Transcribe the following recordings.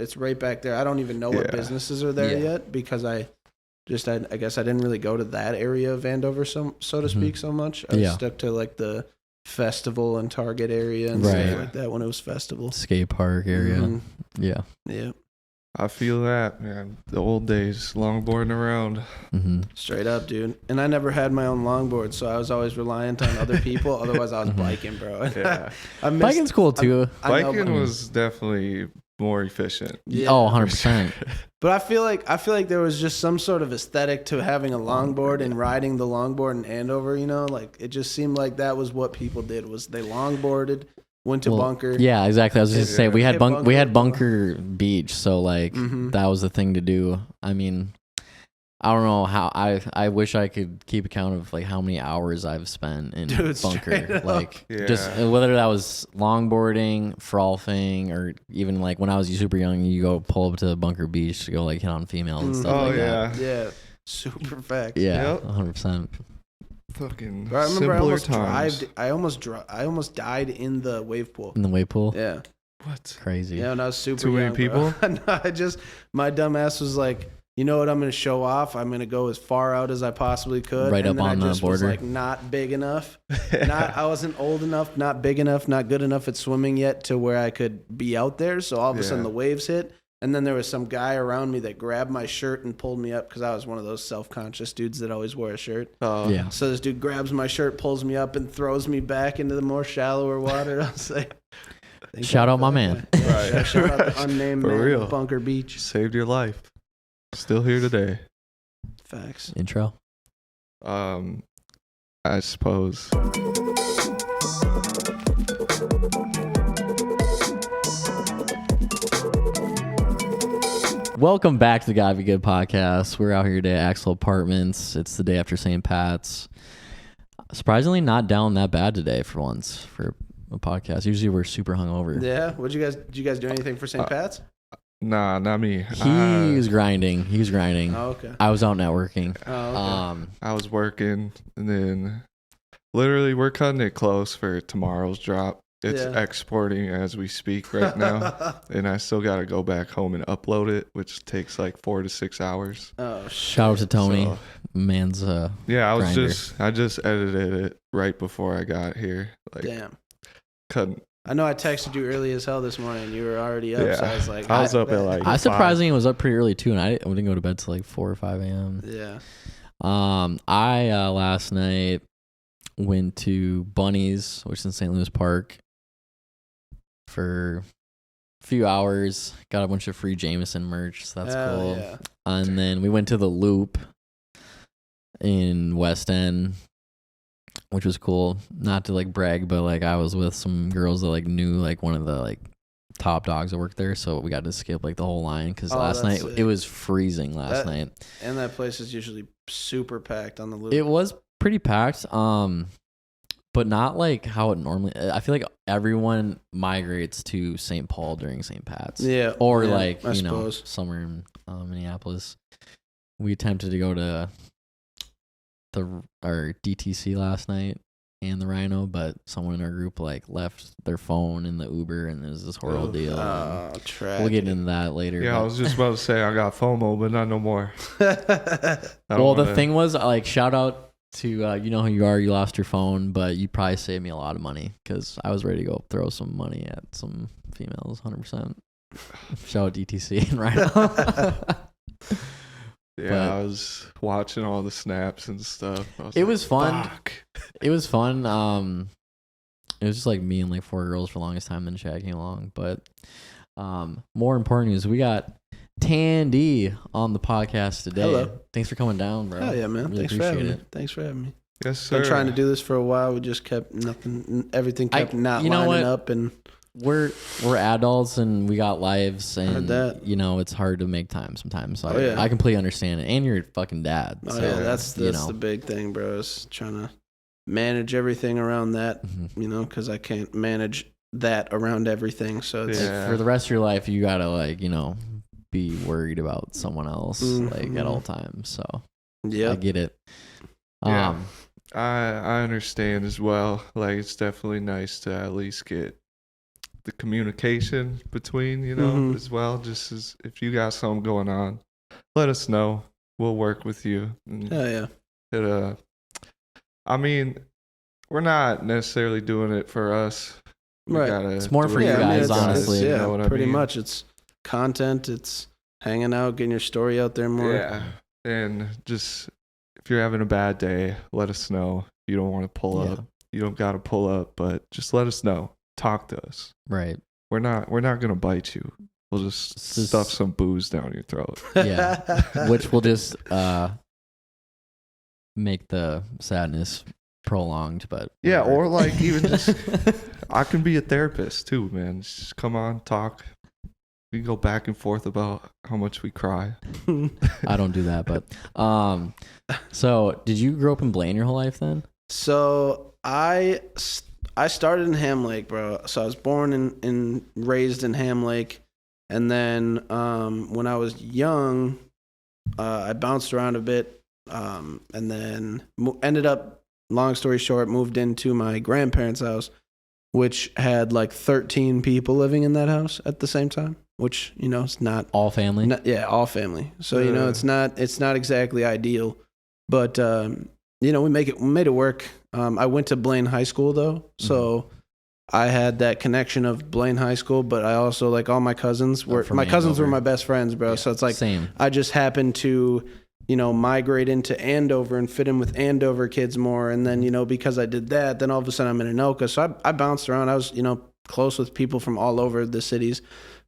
It's right back there. I don't even know what businesses are there yet because I guess I didn't really go to that area of Andover so to speak so much. I stuck to like the festival and Target area and stuff like that when it was festival. Skate park area. Yeah. I feel that, man. The old days, longboarding around. Straight up, dude. And I never had my own longboard, so I was always reliant on other people. Otherwise, I was biking, bro. Yeah. Biking's cool, too. Biking was definitely more efficient. Yeah. Oh, 100%. But I feel like there was just some sort of aesthetic to having a longboard and riding the longboard in Andover, you know? Like, it just seemed like that was what people did, was they longboarded, went to Bunker. Yeah, exactly. I was just going to say, we had Bunker Beach, so, like, that was the thing to do. I mean, I don't know how, I wish I could keep account of, like, how many hours I've spent in Bunker. Like, just whether that was longboarding, frolfing, or even, like, when I was super young, you go pull up to Bunker Beach to go, like, hit on females and stuff like that. Yeah. Super facts. Yeah, 100%. Fucking I remember times. I almost died in the wave pool. In the wave pool? Yeah. What? Crazy. Yeah, when I was super Too many young, people? No, my dumb ass was like, you know what, I'm going to show off. I'm going to go as far out as I possibly could. Right up on the border. Was like not big enough. I wasn't old enough, not big enough, not good enough at swimming yet to where I could be out there. So all of a sudden the waves hit. And then there was some guy around me that grabbed my shirt and pulled me up because I was one of those self-conscious dudes that always wore a shirt. Yeah. So this dude grabs my shirt, pulls me up, and throws me back into the more shallower water. I was like, shout out my man. Right. Shout out the unnamed man real. at Bunker Beach. Saved your life. Still here today. Facts. Intro. I suppose. Welcome back to the Gotta Be Good podcast. We're out here today at Axel Apartments. It's the day after St. Pat's. Surprisingly, not down that bad today for once for a podcast. Usually we're super hungover. Yeah. Did you guys do anything for St. Pat's? Nah, not me. He was grinding. Oh, okay. I was out networking. Oh, okay. I was working, and then literally we're cutting it close for tomorrow's drop. It's exporting as we speak right now, and I still got to go back home and upload it, which takes like 4 to 6 hours. Oh, shout out to Tony. So, man's I just edited it right before I got here. Like, damn. Couldn't. I know I texted you early as hell this morning. You were already up, so I was like... I was up at like I surprisingly was up pretty early too, and I didn't go to bed till like 4 or 5 a.m. Yeah. I last night went to Bunny's, which is in St. Louis Park, for a few hours. Got a bunch of free Jameson merch, so that's cool. Yeah. And then we went to the Loop in West End, which was cool. Not to like brag, but like I was with some girls that like knew like one of the like top dogs that worked there, so we got to skip like the whole line because last night it was freezing last night. And that place is usually super packed on the Loop. It was pretty packed, but not like how it normally. I feel like everyone migrates to St. Paul during St. Pat's. Yeah. Or yeah, like, I you know, suppose. somewhere in Minneapolis. We attempted to go to our DTC last night and the Rhino, but someone in our group like left their phone in the Uber, and there's this horrible deal. Oh, tragic. We'll get into that later. Yeah, I was just about to say I got FOMO, but not no more. Well, the thing was, like, shout out to you know who you are. You lost your phone, but you probably saved me a lot of money because I was ready to go throw some money at some females. 100%. Shout out DTC and Rhino. Yeah, But I was watching all the snaps and stuff. It was fun. Fuck. It was fun. It was just like me and like 4 girls for the longest time. Then Chad came along. But more important news, we got Tandy on the podcast today. Hello. Thanks for coming down, bro. Hell yeah, man. Really Thanks for having appreciate me. Thanks for having me. Yes, sir. Been trying to do this for a while. We just kept everything kept not lining up, and We're adults and we got lives, and Heard that. you know it's hard to make time sometimes. So Oh, yeah. I completely understand it. And you're a fucking dad. oh so, yeah, that's you know. the big thing, bro. Is trying to manage everything around that, Mhm. you know, because I can't manage that around everything. So it's Yeah. For the rest of your life, you gotta like be worried about someone else like at all times. So I yeah, get it. Yeah. I understand as well. Like, it's definitely nice to at least get the communication between, as well. Just as if you got something going on, let us know. We'll work with you. Yeah. I mean, we're not necessarily doing it for us. Right. It's more for you guys, honestly. Yeah, pretty much. It's content. It's hanging out, getting your story out there more. Yeah. And just if you're having a bad day, let us know. You don't want to pull up. You don't got to pull up, but just let us know. Talk to us. Right. We're not gonna bite you. We'll just stuff some booze down your throat. Yeah. Which will just make the sadness prolonged, but yeah, or like even just I can be a therapist too, man. Just come on, talk. We can go back and forth about how much we cry. I don't do that, but so did you grow up in Blaine your whole life then? So I started in Ham Lake, bro. So I was born and raised in Ham Lake, and then when I was young, I bounced around a bit, and then ended up, long story short, moved into my grandparents' house, which had like 13 people living in that house at the same time, which, it's not all family. All family. So, it's not exactly ideal, but, we made it work. I went to Blaine High School though. So I had that connection of Blaine High School, but I also, like, all my cousins were my best friends, bro. Yeah, so it's like, same. I just happened to, migrate into Andover and fit in with Andover kids more. And then, because I did that, then all of a sudden I'm in Anoka. So I bounced around. I was, close with people from all over the cities,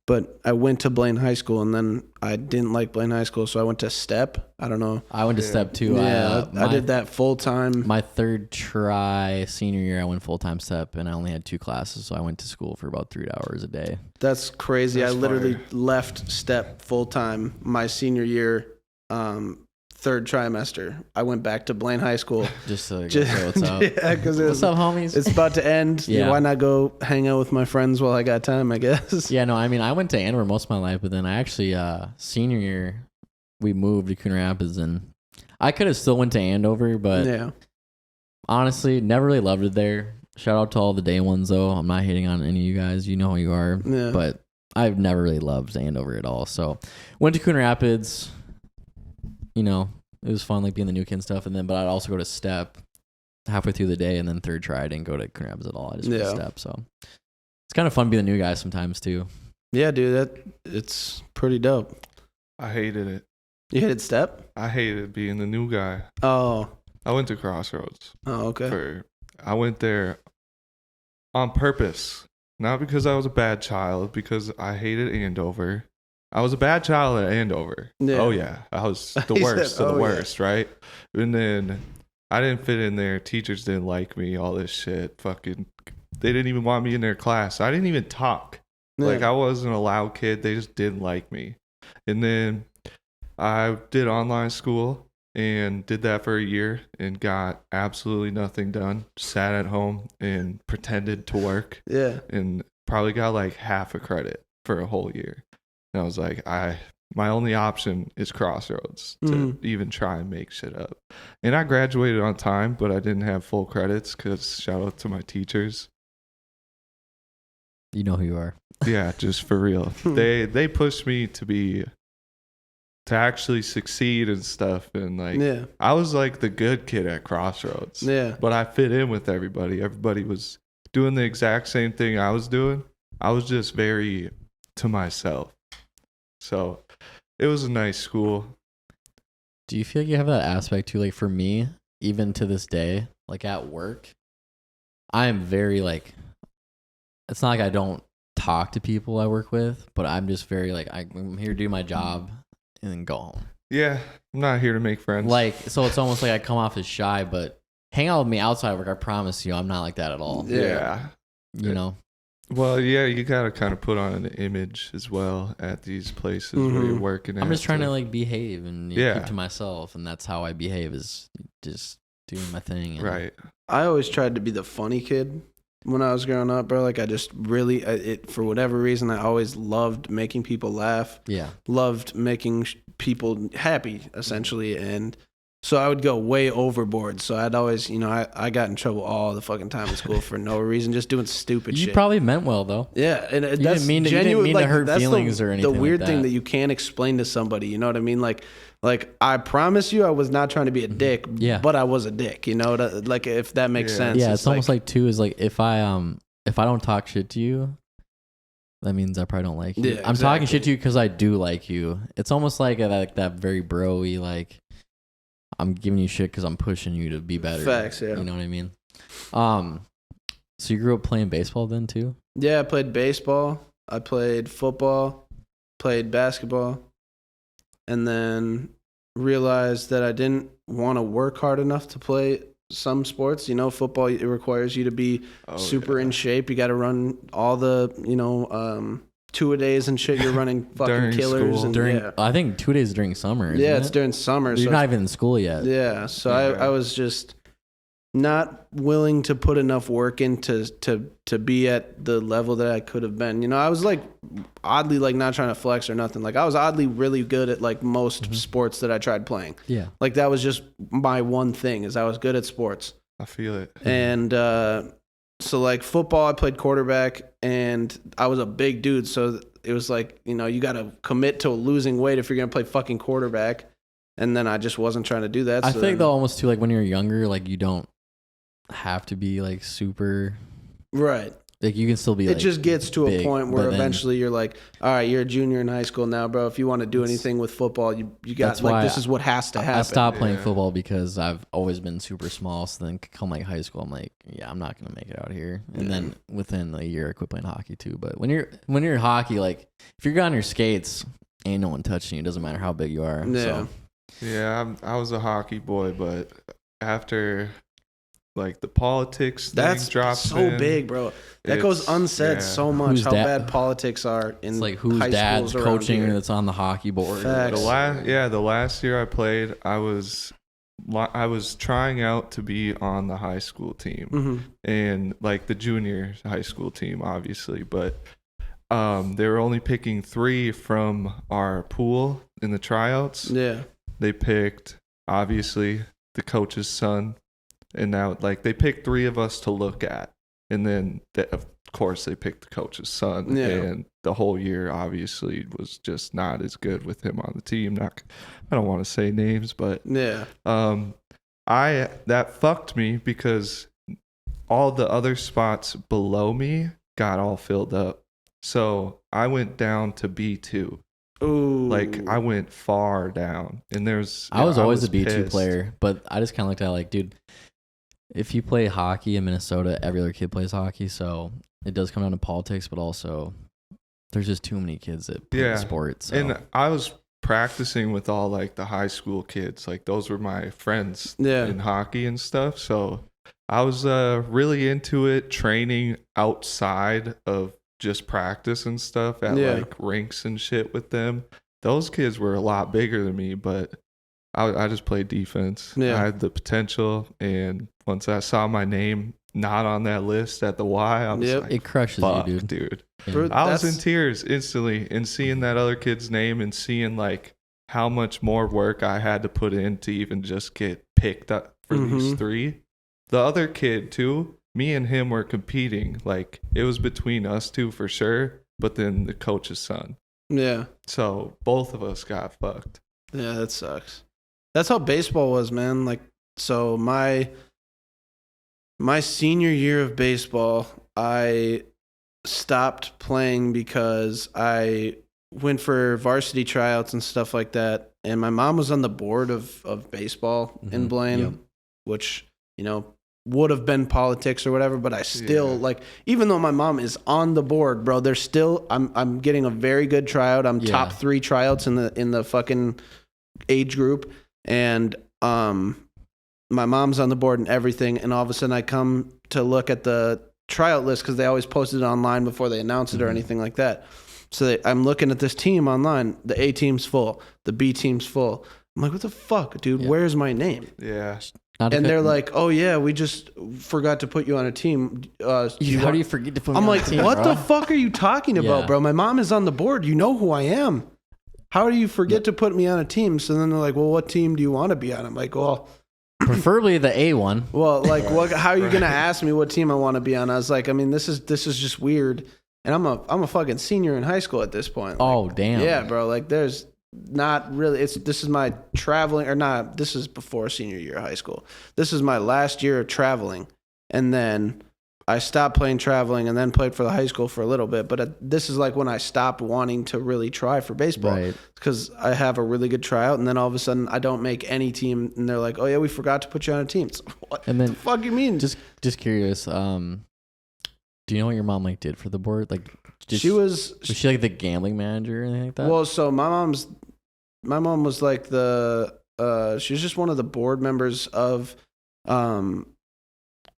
but I went to Blaine High School, and then I didn't like Blaine High School. So I went to STEP. I don't know. I went to STEP too. Yeah, I did that full time. My third try senior year, I went full time STEP, and I only had 2 classes. So I went to school for about 3 hours a day. That's crazy. I literally left STEP full time my senior year. Third trimester, I went back to Blaine High School. Just so say what's up. Yeah, because what's up, homies? It's about to end. Yeah. Why not go hang out with my friends while I got time, I guess? Yeah, no, I mean, I went to Andover most of my life, but then I actually, senior year, we moved to Coon Rapids, and I could have still went to Andover, but honestly, never really loved it there. Shout out to all the day ones, though. I'm not hating on any of you guys. You know who you are. Yeah. But I've never really loved Andover at all. So went to Coon Rapids. It was fun, like being the new kid and stuff. And then, but I'd also go to STEP halfway through the day, and then third try, I didn't go to Coon Rapids at all. I just went to STEP. So it's kind of fun being the new guy sometimes too. Yeah, dude, it's pretty dope. I hated it. You hated STEP? I hated being the new guy. Oh. I went to Crossroads. Oh, okay. I went there on purpose, not because I was a bad child, because I hated Andover. I was a bad child at Andover. Yeah. Oh, yeah. I was the worst of the worst, right? And then I didn't fit in there. Teachers didn't like me, all this shit. Fucking, they didn't even want me in their class. I didn't even talk. Yeah. Like, I wasn't a loud kid. They just didn't like me. And then I did online school and did that for a year and got absolutely nothing done. Sat at home and pretended to work. Yeah. And probably got like half a credit for a whole year. And I was like, my only option is Crossroads to even try and make shit up. And I graduated on time, but I didn't have full credits because shout out to my teachers. You know who you are. Yeah, just for real. They pushed me to actually succeed and stuff. And like, I was like the good kid at Crossroads. Yeah. But I fit in with everybody. Everybody was doing the exact same thing I was doing. I was just very to myself. So it was a nice school. Do you feel like you have that aspect too? Like for me, even to this day, like at work, I am very like, it's not like I don't talk to people I work with, but I'm just very like, I'm here to do my job and then go home. Yeah, I'm not here to make friends. Like, so it's almost like I come off as shy, but hang out with me outside of work, I promise you, I'm not like that at all. Yeah. You know? Well, yeah, you got to kind of put on an image as well at these places where you're working. I'm just trying to like behave and keep to myself, and that's how I behave, is just doing my thing. Right. I always tried to be the funny kid when I was growing up, bro. Like I just really, for whatever reason, I always loved making people laugh. Yeah. Loved making people happy, essentially, and So I would go way overboard. So I'd always, I got in trouble all the fucking time in school for no reason, just doing stupid shit. You probably meant well, though. Yeah, and you didn't mean to hurt feelings or anything. The weird like thing that you can't explain to somebody, you know what I mean? Like I promise you, I was not trying to be a dick, but I was a dick. Like if that makes sense. Yeah, it's almost like too is like if I don't talk shit to you, that means I probably don't like you. Yeah, I'm talking shit to you because I do like you. It's almost like that very bro-y, like I'm giving you shit because I'm pushing you to be better. Facts, yeah. You know what I mean? So you grew up playing baseball then too? Yeah, I played baseball. I played football, played basketball, and then realized that I didn't want to work hard enough to play some sports. Football, it requires you to be super in shape. You got to run all the, 2-a-days and shit. You're running fucking killers. School. And I think 2 days during summer. It's during summer. You're not even in school yet. Yeah. So I was just not willing to put enough work in to be at the level that I could have been. I was like oddly like not trying to flex or nothing. Like I was oddly really good at like most sports that I tried playing. Yeah. Like that was just my one thing is I was good at sports. I feel it. And so like football, I played quarterback and I was a big dude. So it was like, you got to commit to losing weight if you're going to play fucking quarterback. And then I just wasn't trying to do that. I think though almost too like when you're younger, like you don't have to be like super right. Like you can still be. It just gets to a point where eventually you're like, all right, you're a junior in high school now, bro. If you want to do anything with football, you got like this is what has to happen. I stopped playing football because I've always been super small. So then come like high school, I'm like, yeah, I'm not gonna make it out here. And then within a year, I quit playing hockey too. But when you're in hockey, like if you're on your skates, ain't no one touching you. It doesn't matter how big you are. Yeah. So. Yeah, I was a hockey boy, but after like the politics thing that's dropped so in, big, bro. That goes unsaid so much. Who's how bad politics are in. It's like whose dad's coaching that's on the hockey board. Facts. The last year I played, I was trying out to be on the high school team and like the junior high school team, obviously, but they were only picking 3 from our pool in the tryouts. Yeah. They picked, obviously, the coach's son. And now, like, they picked 3 of us to look at. And then, of course, they picked the coach's son. Yeah. And the whole year, obviously, was just not as good with him on the team. I don't want to say names, but yeah. That fucked me because all the other spots below me got all filled up. So I went down to B2. Ooh. Like I went far down, and I was always a B2 player, but I just kind of looked at it like, dude, if you play hockey in Minnesota, every other kid plays hockey, so it does come down to politics, but also there's just too many kids that play sports. So. And I was practicing with all like the high school kids, like those were my friends in hockey and stuff. So I was really into it, training outside of just practice and stuff at like rinks and shit with them. Those kids were a lot bigger than me, but I just played defense. I had the potential, and once I saw my name not on that list at the Y, I was like, it crushes you, dude. Yeah. I was in tears instantly, and seeing that other kid's name and seeing like how much more work I had to put in to even just get picked up for these 3. The other kid too, me and him were competing. Like it was between us 2 for sure, but then the coach's son. Yeah. So both of us got fucked. Yeah, that sucks. That's how baseball was, man. Like, so my senior year of baseball, I stopped playing because I went for varsity tryouts and stuff like that. And my mom was on the board of baseball in Blaine, which, would have been politics or whatever, but I still like, even though my mom is on the board, bro, there's still, I'm getting a very good tryout. I'm top 3 tryouts in the fucking age group. And, my mom's on the board and everything. And all of a sudden I come to look at the tryout list, cause they always posted it online before they announce it or anything like that. So I'm looking at this team online. The A team's full. The B team's full. I'm like, what the fuck, dude? Yeah. Where's my name? Yeah. And they're like, oh, yeah, we just forgot to put you on a team. How do you forget to put me on a team? I'm like, what the fuck are you talking about, bro? My mom is on the board. You know who I am. how do you forget to put me on a team? So then they're like, well, what team do you want to be on? I'm like, well, preferably the A one. Well, like, how are you gonna ask me what team I want to be on? I was like, I mean, this is just weird, and I'm a fucking senior in high school at this point. Like, oh damn. Yeah, bro. Like, there's not really. This is my traveling or not. This is before senior year of high school. This is my last year of traveling, and then I stopped playing traveling, and then played for the high school for a little bit. But this is like when I stopped wanting to really try for baseball, because I have a really good tryout, and then all of a sudden I don't make any team, and they're like, "Oh yeah, we forgot to put you on a team." So, what the fuck you mean? Just curious. Do you know what your mom like did for the board? Like, was she like the gambling manager or anything like that? Well, so my mom was like she was just one of the board members of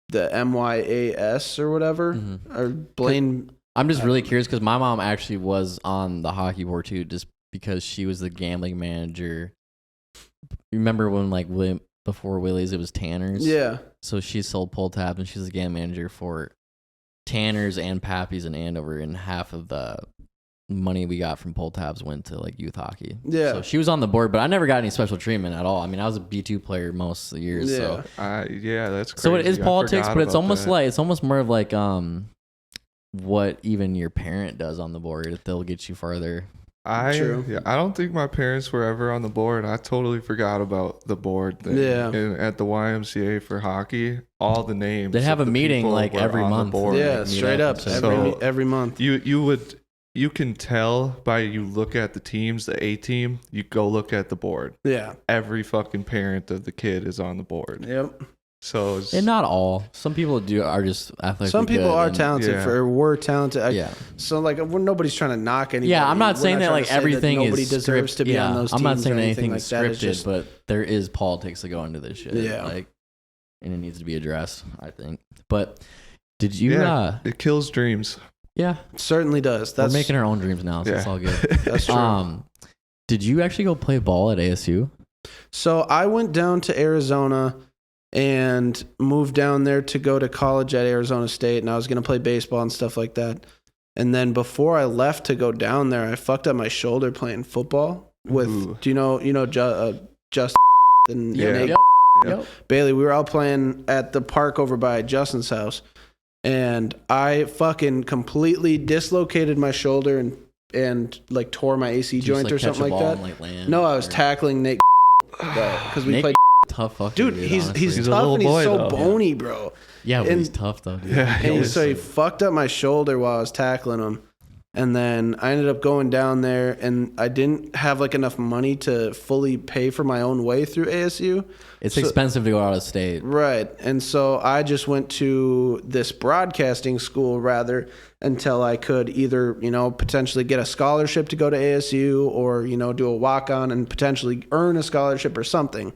the MYAS or whatever, or Blaine. I'm just really curious because my mom actually was on the hockey board too, just because she was the gambling manager. Remember when before Willie's it was Tanner's? Yeah. So she sold pull tabs and she's the gambling manager for Tanner's and Pappy's in Andover, and half of the money we got from pull tabs went to like youth hockey. Yeah. So she was on the board, but I never got any special treatment at all. I mean, I was a B2 player most of the years. Yeah. So that's crazy. So it is politics, but it's almost more of like what even your parent does on the board, if they'll get you farther. I don't think my parents were ever on the board. I totally forgot about the board thing. Yeah. And at the YMCA for hockey, all the names. They have a meeting like every month. Yeah, straight up. Every month. You can tell by you look at the teams, the A team, you go look at the board. Yeah. Every fucking parent of the kid is on the board. Yep. So and not all. Some people are just athletic. Some people are talented were talented. Yeah. So like nobody's trying to knock anybody. Yeah, I'm not saying that like everything nobody is deserves to be on those teams. I'm not saying anything like is scripted, but there is politics that go into this shit. Yeah. Like, and it needs to be addressed, I think. But did you? It kills dreams. Yeah, it certainly does. We're making our own dreams now, so it's all good. That's true. Did you actually go play ball at ASU? So I went down to Arizona and moved down there to go to college at Arizona State, and I was going to play baseball and stuff like that. And then before I left to go down there, I fucked up my shoulder playing football with, do you know, Justin and Nate? Yep. Bailey. We were all playing at the park over by Justin's house, and I fucking completely dislocated my shoulder and like tore my AC joint or something like that. No, I was tackling Nate because we played. Tough fucker, dude. He's tough and he's so bony, bro. Yeah, but he's tough though. Dude. Yeah, and so he fucked up my shoulder while I was tackling him, and then I ended up going down there, and I didn't have like enough money to fully pay for my own way through ASU. It's expensive to go out of state, right? And so I just went to this broadcasting school rather until I could either potentially get a scholarship to go to ASU or do a walk on and potentially earn a scholarship or something.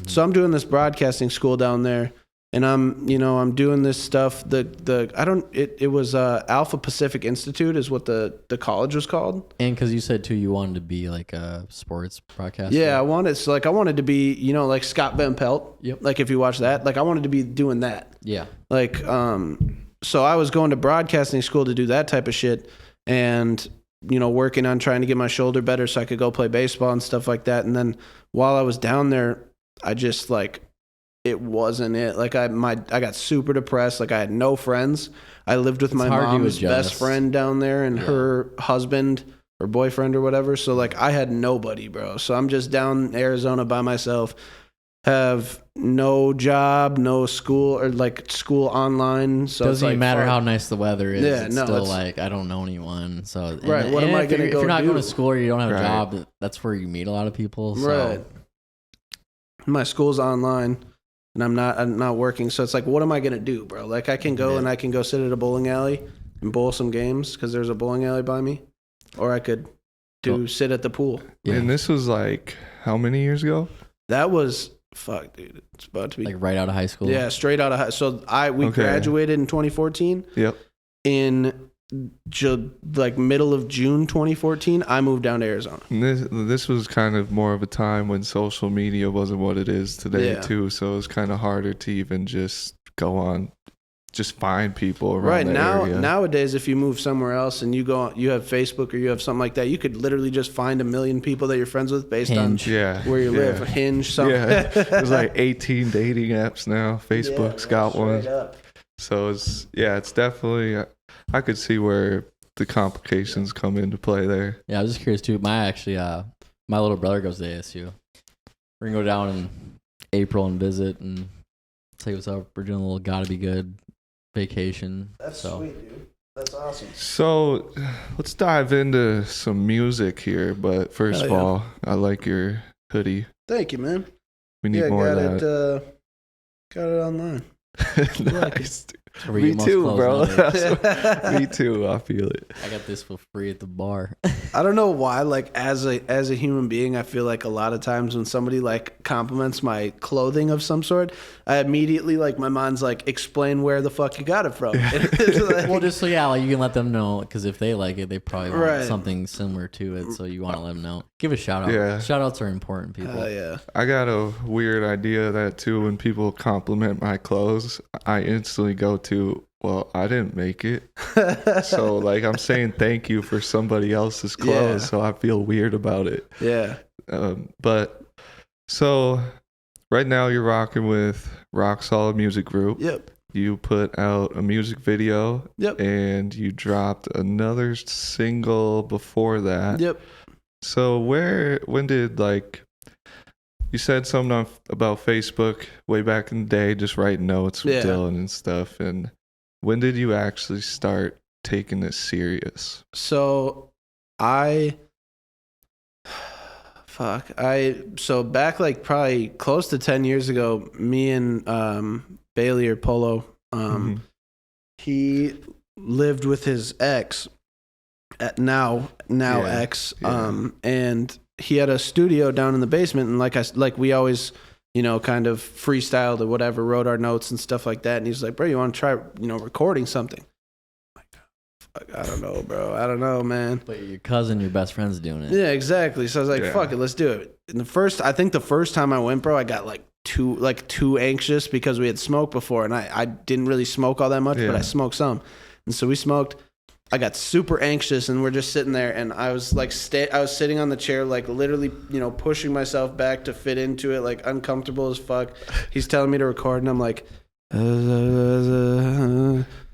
So I'm doing this broadcasting school down there, and I'm doing this stuff. It was Alpha Pacific Institute is what the college was called. And because you said too, you wanted to be like a sports broadcaster. Yeah, I wanted to be like Scott Van Pelt. Yep. Like if you watch that, like I wanted to be doing that. Yeah. Like so I was going to broadcasting school to do that type of shit, and working on trying to get my shoulder better so I could go play baseball and stuff like that. And then while I was down there, I just it wasn't it. Like I got super depressed. Like I had no friends. I lived with my mom's best friend down there and her husband or boyfriend or whatever. So like I had nobody, bro. So I'm just down in Arizona by myself. Have no job, no school, or like school online. So doesn't even matter how nice the weather is. Yeah, it's still like I don't know anyone. So right, what am I going to go do? If you're not going to school or you don't have a job, that's where you meet a lot of people. So. Right. My school's online, and I'm not working. So it's like, what am I going to do, bro? Like I can go and I can go sit at a bowling alley and bowl some games because there's a bowling alley by me, or I could sit at the pool. Yeah. And this was like how many years ago? That was. Fuck, dude. It's about to be... Like right out of high school? Yeah, straight out of high school. So we graduated in 2014. Yep. In middle of June 2014, I moved down to Arizona. And this was kind of more of a time when social media wasn't what it is today, too. So it was kind of harder to even just go on just find people around right the now. area. Nowadays, if you move somewhere else and you have Facebook or you have something like that, you could literally just find 1 million people that you're friends with based Hinge. on where you live. Hinge, something. Yeah, there's like 18 dating apps now. Facebook's got one. Up. So it's definitely. I could see where the complications come into play there. Yeah, I was just curious too. My little brother goes to ASU. We're gonna go down in April and visit and say what's up. We're doing a little gotta be good vacation. That's sweet, dude. That's awesome. So let's dive into some music here. But first of all, I like your hoodie. Thank you, man. We need more of that. Got it online. Nice. Me too, bro. Me too. I feel it. I got this for free at the bar. I don't know why. Like as a human being, I feel like a lot of times when somebody like compliments my clothing of some sort, I immediately like my mind's like, explain where the fuck you got it from. Like, well, just so like you can let them know, because if they like it, they probably want something similar to it. So you want to let them know. Give a shout out. Yeah. Shout outs are important, people. Yeah. I got a weird idea of that too. When people compliment my clothes, I instantly go to, well, I didn't make it. So like I'm saying thank you for somebody else's clothes. So I feel weird about it. Yeah. But so right now you're rocking with Rock Solid Music Group. Yep. You put out a music video. Yep. And you dropped another single before that. Yep. So when did like, you said something about Facebook way back in the day, just writing notes with Dylan and stuff. And when did you actually start taking this serious? So so back like probably close to 10 years ago, me and Bailey or Polo, he lived with his ex, now ex, and he had a studio down in the basement, and we always, kind of freestyled or whatever, wrote our notes and stuff like that. And he's like, bro, you want to try, recording something? I'm like, fuck, I don't know, bro. I don't know, man. But your cousin, your best friend's doing it. Yeah, exactly. So I was like, fuck it, let's do it. And I think the first time I went, bro, I got too anxious because we had smoked before, and I didn't really smoke all that much, but I smoked some. And so we smoked. I got super anxious, and we're just sitting there, and I was like, I was sitting on the chair, like literally, pushing myself back to fit into it, like uncomfortable as fuck. He's telling me to record, and I'm like,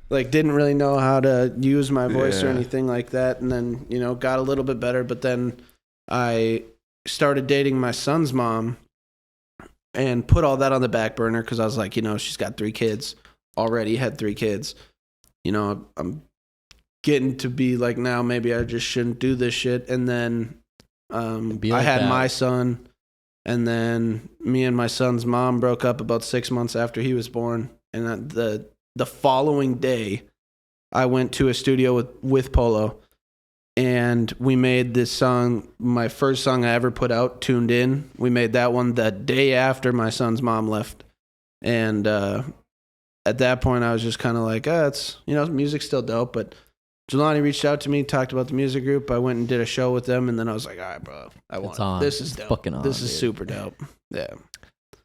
like didn't really know how to use my voice or anything like that. And then, got a little bit better, but then I started dating my son's mom and put all that on the back burner because I was like, she's got 3 kids, already had 3 kids. I'm getting to be like, now maybe I just shouldn't do this shit. And then I had my son, and then me and my son's mom broke up about 6 months after he was born. And the following day, I went to a studio with Polo, and we made this song, my first song I ever put out, Tuned In. We made that one the day after my son's mom left. And at that point, I was just kind of like, it's, music's still dope, but Jelani reached out to me, talked about the music group. I went and did a show with them, and then I was like, all right, bro, I want it. This is dope. Fucking on, this is dude. super dope. Yeah.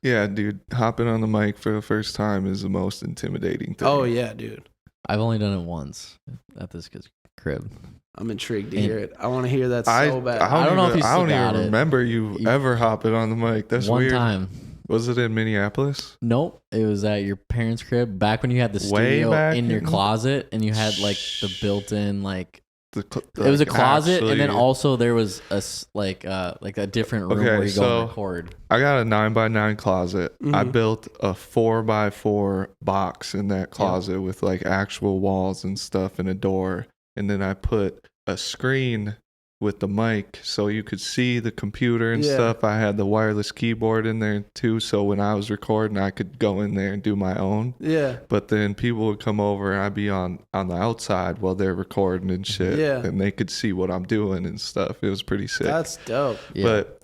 Yeah, dude, hopping on the mic for the first time is the most intimidating thing. Oh, yeah, dude. I've only done it once at this kid's crib. I'm intrigued to hear it. I want to hear that so bad. I don't know if you I don't got even it. remember you ever hopping on the mic. That's one weird. time. Was it in Minneapolis? Nope. It was at your parents' crib back when you had the studio in your closet, and you had like the built-in like. It was a closet, and then also there was a a different room where you go and record. I got a 9x9 closet. Mm-hmm. I built a 4x4 box in that closet with like actual walls and stuff and a door, and then I put a screen with the mic so you could see the computer and stuff. I had the wireless keyboard in there too, so when I was recording I could go in there and do my own. Yeah. But then people would come over and I'd be on the outside while they're recording and shit. Yeah. And they could see what I'm doing and stuff. It was pretty sick. That's dope. Yeah. But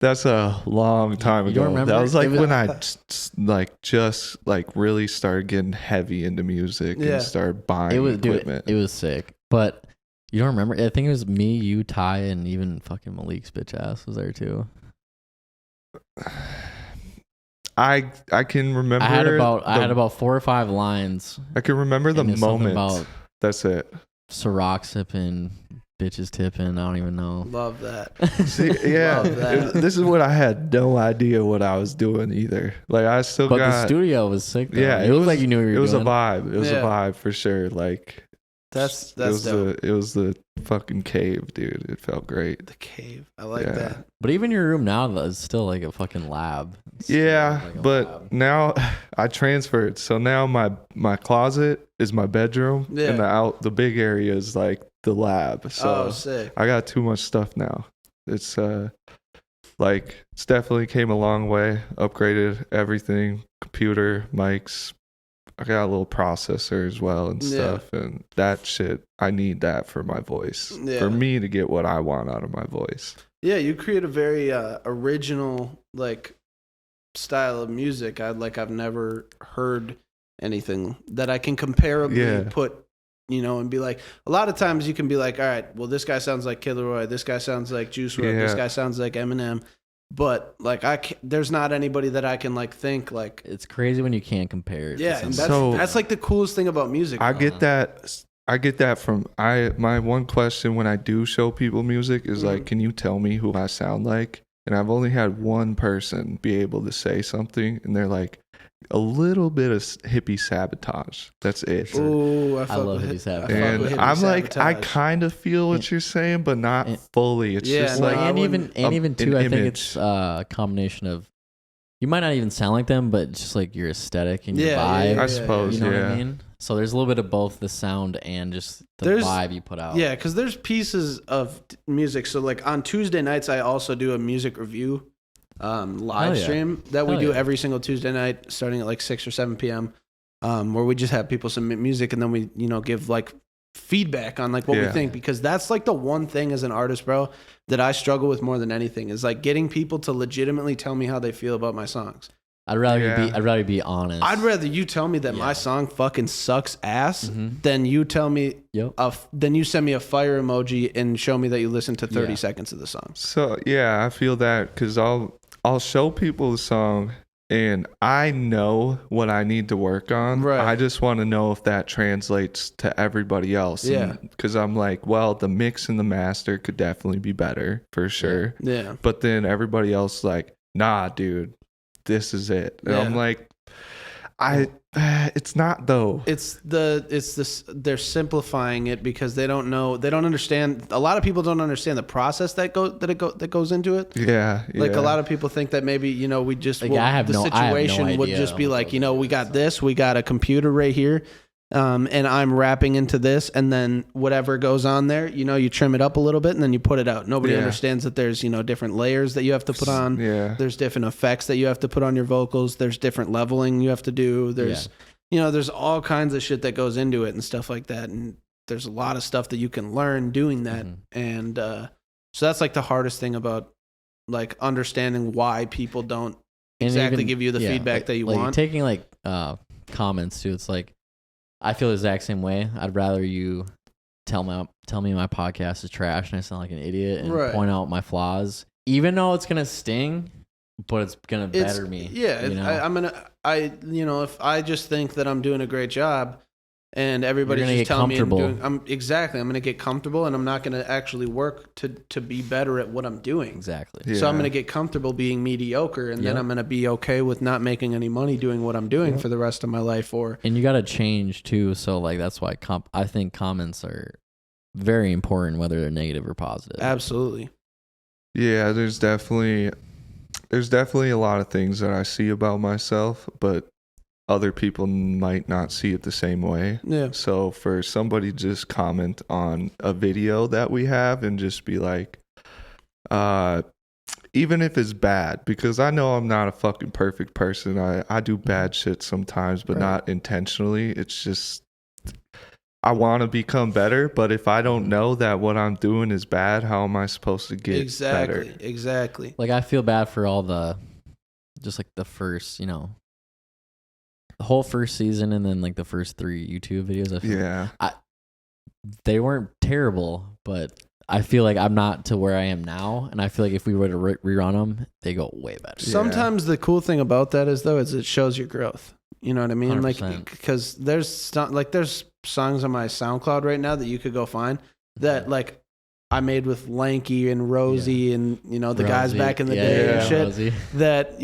that's a long time ago. Remember? That was like when I just really started getting heavy into music and started buying equipment. It was sick. But you don't remember? I think it was me, you, Ty, and even fucking Malik's bitch ass was there too. I can remember. I had about 4 or 5 lines. I can remember the moment. About that's it. Ciroc sipping, bitches tipping. I don't even know. Love that. See, yeah, Love that. This is what I had no idea what I was doing either. Like I still but got. the studio was sick. Though. Yeah, it was like you knew what you were doing. It was a vibe. It was a vibe for sure. Like that's dope. It was the fucking cave, dude. It felt great. The cave. I like that. But even your room now is still like a fucking lab. But now I transferred. So now my closet is my bedroom, and the big area is like the lab. So sick. I got too much stuff now. It's it's definitely came a long way. Upgraded everything, computer, mics. I got a little processor as well and stuff, and that shit. I need that for my voice, for me to get what I want out of my voice. Yeah, you create a very original like style of music. I've never heard anything that I can comparably put, and be like. A lot of times you can be like, all right, well, this guy sounds like Kid Laroi, this guy sounds like Juice WRLD, this guy sounds like Eminem. But like there's not anybody that I can like think like. It's crazy when you can't compare it. Yeah, and that's like the coolest thing about music. I get that from my one question when I do show people music is like, can you tell me who I sound like? And I've only had one person be able to say something, and they're like, a little bit of hippie sabotage. That's it. Ooh, I love hippie sabotage. And I'm like, I kind of feel what you're saying, but not fully. It's just like, and even too, I think it's a combination of you might not even sound like them, but just like your aesthetic and your vibe. I suppose. You know what I mean? So there's a little bit of both the sound and just the vibe you put out. Yeah, because there's pieces of music. So like on Tuesday nights, I also do a music review live stream that we do every single Tuesday night, starting at like 6 or 7 p.m. Where we just have people submit music, and then we give like feedback on like what we think, because that's like the one thing as an artist, bro, that I struggle with more than anything is like getting people to legitimately tell me how they feel about my songs. I'd rather be honest. I'd rather you tell me that my song fucking sucks ass than you tell me then you send me a fire emoji and show me that you listened to 30 seconds of the song. So yeah, I feel that because I'll show people the song and I know what I need to work on. Right. I just want to know if that translates to everybody else. Yeah. Because I'm like, well, the mix and the master could definitely be better for sure. Yeah. But then everybody else is like, nah, dude, this is it. And I'm like, it's not though. They're simplifying it because they don't understand. A lot of people don't understand the process that goes into it. Yeah. Like a lot of people think that maybe, we just, situation would just be like, we got this, we got a computer right here. And I'm rapping into this, and then whatever goes on there, you trim it up a little bit and then you put it out. Nobody understands that there's, different layers that you have to put on. Yeah. There's different effects that you have to put on your vocals. There's different leveling you have to do. There's, there's all kinds of shit that goes into it and stuff like that. And there's a lot of stuff that you can learn doing that. And, so that's like the hardest thing about like understanding why people don't exactly give you the feedback that you want. Taking like, comments too. It's like, I feel the exact same way. I'd rather you tell me my podcast is trash and I sound like an idiot and point out my flaws, even though it's gonna sting, but it's gonna better me. Yeah, if I just think that I'm doing a great job, and everybody's just telling me I'm gonna get comfortable, and I'm not gonna actually work to be better at what I'm doing. Exactly. Yeah. So I'm gonna get comfortable being mediocre, and then I'm gonna be okay with not making any money doing what I'm doing for the rest of my life. And you gotta change too. So like that's why I think comments are very important, whether they're negative or positive. Absolutely. Yeah, there's definitely a lot of things that I see about myself, but other people might not see it the same way. Yeah. So for somebody to just comment on a video that we have and just be like, even if it's bad, because I know I'm not a fucking perfect person. I do bad shit sometimes, but not intentionally. It's just, I want to become better, but if I don't know that what I'm doing is bad, how am I supposed to get better? Exactly. Like I feel bad for all the first, the whole first season and then like the first 3 YouTube videos. I feel they weren't terrible, but I feel like I'm not to where I am now, and I feel like if we were to rerun them, they go way better. Sometimes the cool thing about that is it shows your growth. You know what I mean? 100%. Like, because there's songs on my SoundCloud right now that you could go find that like I made with Lanky and Rosie and the guys back in the day and shit. Rosie. That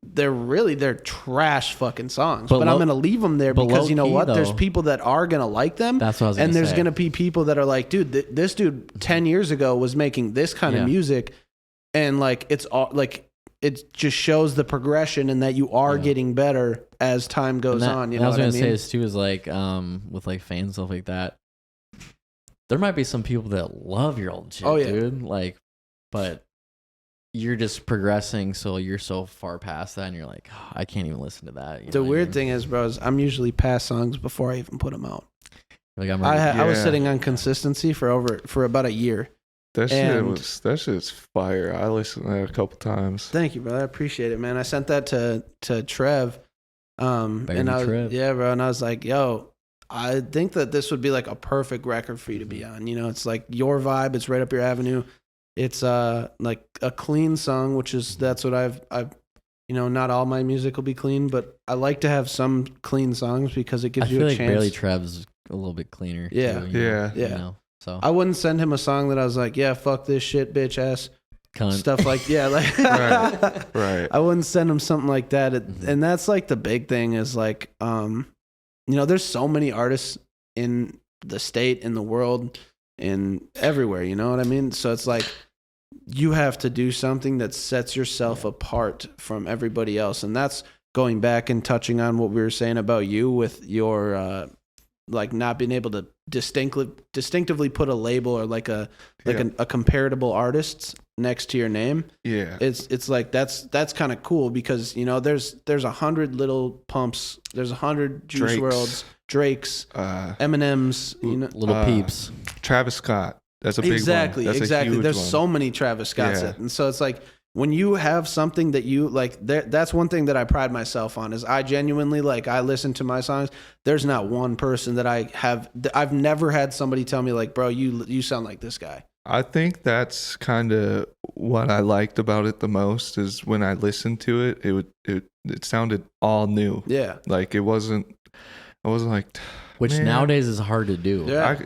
they're trash fucking songs, but I'm gonna leave them there because you know what? There's people that are gonna like them. That's what I was and there's gonna be people that are like, dude, this dude 10 years ago was making this kind of music, and like it's all like it just shows the progression and that you are getting better as time goes on. You know what I mean? I was gonna say this too is like with like fans and stuff like that. There might be some people that love your old shit, dude. Like, but you're just progressing, so you're so far past that, and you're like, oh, I can't even listen to that. The weird thing is, bro, I'm usually past songs before I even put them out. Like I was sitting on consistency for about a year. That shit's fire. I listened to that a couple times. Thank you, brother. I appreciate it, man. I sent that to Trev. Bro, and I was like, yo, I think that this would be like a perfect record for you to be on. It's like your vibe. It's right up your avenue. It's like a clean song, that's what I've not all my music will be clean, but I like to have some clean songs because it gives you a chance. I feel like Barely Trev's a little bit cleaner. Yeah. Too, so I wouldn't send him a song that I was like, yeah, fuck this shit, bitch ass. Cunt. Stuff like, like right. I wouldn't send him something like that. And that's like the big thing is like, there's so many artists in the state, in the world, and everywhere, you know what I mean? So it's like you have to do something that sets yourself apart from everybody else. And that's going back and touching on what we were saying about you with your like not being able to distinctively put a label or like a comparable artist next to your name. Yeah. It's like that's kind of cool because there's 100 Little Pumps, there's 100 Juice WRLDs, Drake's, Eminem's, Little Peeps, Travis Scott. That's a big one. Exactly. There's so many Travis Scotts, and so it's like when you have something that you like, that's one thing that I pride myself on is I genuinely like. I listen to my songs. There's not one person that I've never had somebody tell me like, bro, you sound like this guy. I think that's kind of what I liked about it the most is when I listened to it, it sounded all new. Yeah, like I wasn't like. Which nowadays is hard to do. Yeah.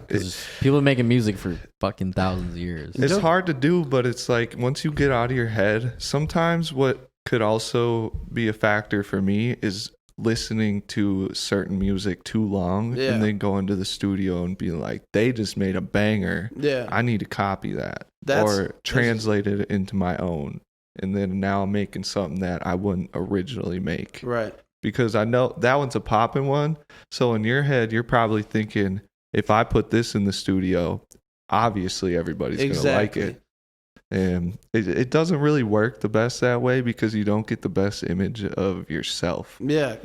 People are making music for fucking thousands of years. It's hard to do, but it's like once you get out of your head, sometimes what could also be a factor for me is listening to certain music too long and then going to the studio and being like, they just made a banger. Yeah. I need to copy that or translate it into my own. And then now I'm making something that I wouldn't originally make. Right. Because I know that one's a poppin' one. So in your head, you're probably thinking, if I put this in the studio, obviously everybody's going to like it. And it doesn't really work the best that way because you don't get the best image of yourself. Yeah,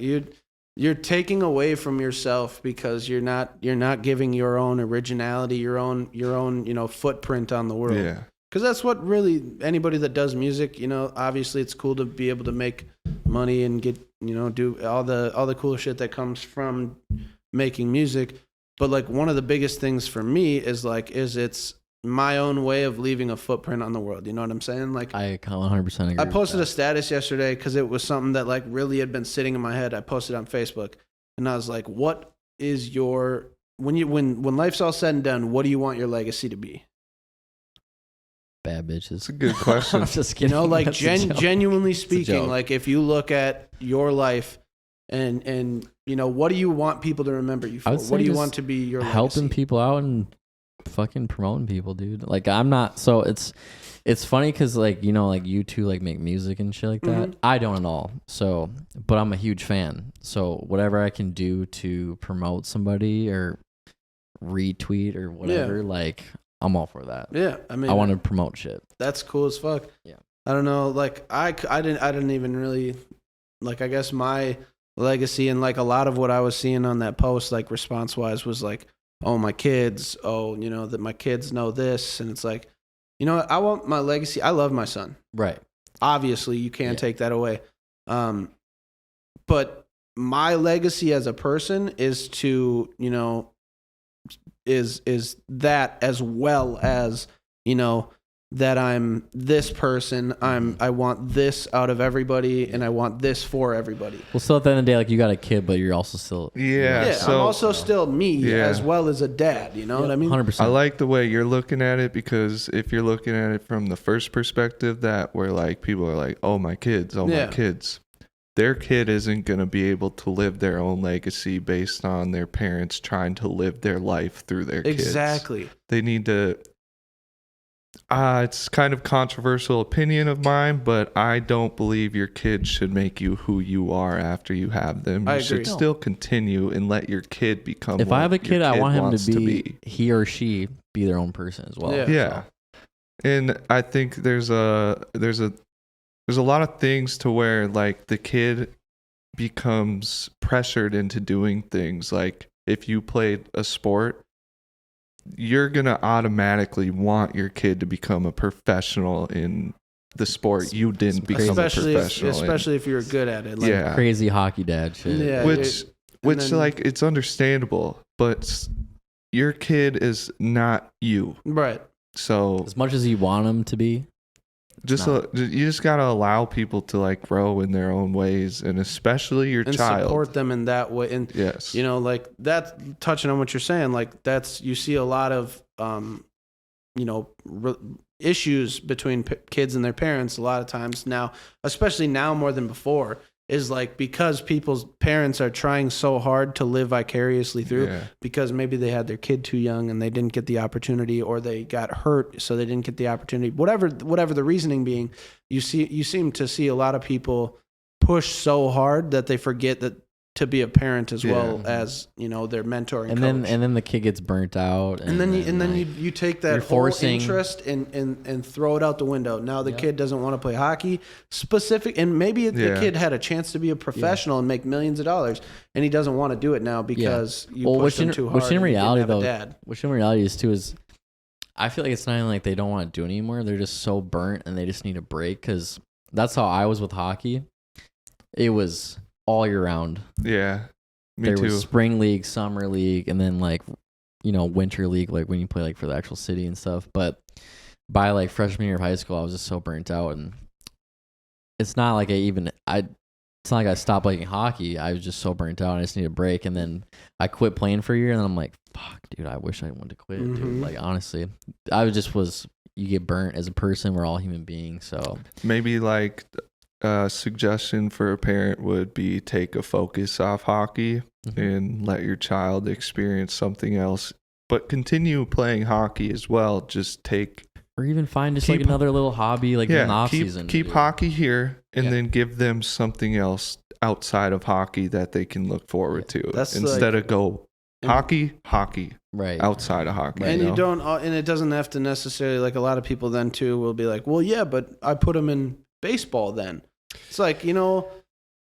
you're taking away from yourself because you're not giving your own originality, your own footprint on the world. Yeah. Because that's what really anybody that does music, obviously it's cool to be able to make money and get, do all the cool shit that comes from making music. But like one of the biggest things for me is it's my own way of leaving a footprint on the world. You know what I'm saying? Like I 100% agree. I posted a status yesterday because it was something that like really had been sitting in my head. I posted on Facebook and I was like, what is your, when life's all said and done, what do you want your legacy to be? Bad bitches. It's a good question. I'm just kidding. Like genuinely speaking, like if you look at your life and what do you want people to remember you for? What do you want to be your legacy? Helping people out and fucking promoting people, dude. Like I'm not, so it's funny because like, like you two like make music and shit like that. Mm-hmm. I don't at all. So, but I'm a huge fan. So whatever I can do to promote somebody or retweet or whatever, like I'm all for that. Yeah, I mean, I want to promote shit. That's cool as fuck. Yeah. I don't know, like I didn't even really, like I guess my legacy and like a lot of what I was seeing on that post, like response wise, was like, oh my kids, that my kids know this, and it's like, I want my legacy. I love my son. Right. Obviously, you can't take that away. But my legacy as a person is to, is that as well as that I'm this person. I want this out of everybody, and I want this for everybody. Well, still at the end of the day, like you got a kid, but you're also still I'm also still me as well as a dad. You know what I mean? 100%. I like the way you're looking at it, because if you're looking at it from the first perspective, that where like people are like, oh my kids, my kids. Their kid isn't going to be able to live their own legacy based on their parents trying to live their life through their kids. Exactly. They need to. It's kind of controversial opinion of mine, but I don't believe your kids should make you who you are after you have them. You should still continue and let your kid become. If I have a kid, I want him to be he or she be their own person as well. Yeah. And I think there's a lot of things to where like the kid becomes pressured into doing things. Like if you played a sport, you're going to automatically want your kid to become a professional in the sport you didn't become a professional especially if you're good at it. Like, crazy hockey dad shit. Yeah, which like it's understandable, but your kid is not you. Right. So as much as you want them to be, you just gotta allow people to like grow in their own ways, and especially your child, support them in that way. And yes, like that, touching on what you're saying, like you see a lot of issues between kids and their parents a lot of times now, especially now more than before, is like because people's parents are trying so hard to live vicariously through because maybe they had their kid too young and they didn't get the opportunity, or they got hurt so they didn't get the opportunity. Whatever the reasoning being, you seem to see a lot of people push so hard that they forget that to be a parent as well as their mentor and coach. then the kid gets burnt out, and then you take that whole interest and throw it out the window. Now the kid doesn't want to play hockey and maybe the kid had a chance to be a professional and make millions of dollars, and he doesn't want to do it now because you pushed him too hard. Which in reality is I feel like it's not even like they don't want to do it anymore. They're just so burnt and they just need a break, because that's how I was with hockey. It was all year round. Yeah, me there too. Was spring league, summer league, and then like winter league, like when you play like for the actual city and stuff. But by like freshman year of high school, I was just so burnt out, and it's not like it's not like I stopped playing hockey. I was just so burnt out, and I just need a break. And then I quit playing for a year, and then I'm like, fuck, dude, I wish I wanted to quit, dude. Like honestly, you get burnt as a person. We're all human beings, so maybe like. Suggestion for a parent would be take a focus off hockey and let your child experience something else, but continue playing hockey as well. Just or even find like another little hobby like in the off season. Keep hockey here and then give them something else outside of hockey that they can look forward to. Instead of go hockey right outside of hockey. And you don't, and it doesn't have to necessarily, like a lot of people then too will be like, well, yeah, but I put them in baseball then. It's like,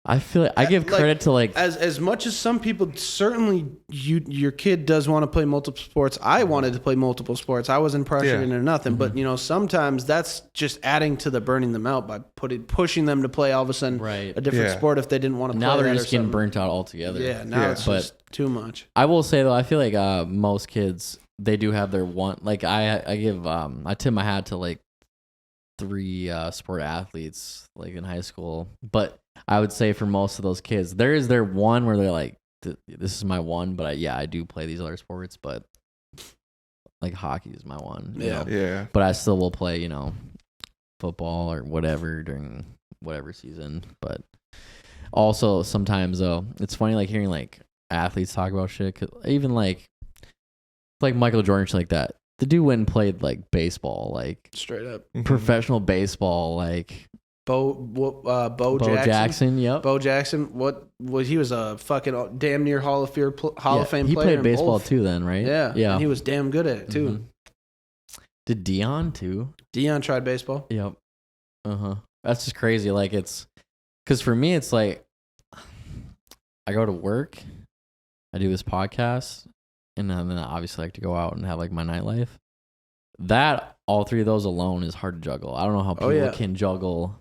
I feel like I give credit to like as much as some people, certainly your kid does want to play multiple sports. I wanted to play multiple sports. I wasn't pressured into nothing, but sometimes that's just adding to the burning them out by pushing them to play all of a sudden a different sport if they didn't want to play. Now they're just getting burnt out altogether. Yeah, now it's just too much. I will say though, I feel like most kids, they do have their one. Like I tip my hat to like 3 sport athletes like in high school, but I would say for most of those kids, there is their one where they're like, this is my one, but I do play these other sports, but like hockey is my one. Yeah. But I still will play, football or whatever during whatever season. But also sometimes though, it's funny like hearing like athletes talk about shit. 'Cause even like Michael Jordan, shit like that. The dude went and played like baseball, like straight up professional baseball, like Bo Jackson. Yep. Bo Jackson. He was a fucking damn near Hall of Fame player. He played baseball too, then, right? Yeah. And he was damn good at it too. Did Dion too? Dion tried baseball. Yep. That's just crazy. Like it's because for me, it's like I go to work, I do this podcast. And then obviously I like to go out and have like my nightlife. That, all 3 of those alone is hard to juggle. I don't know how people can juggle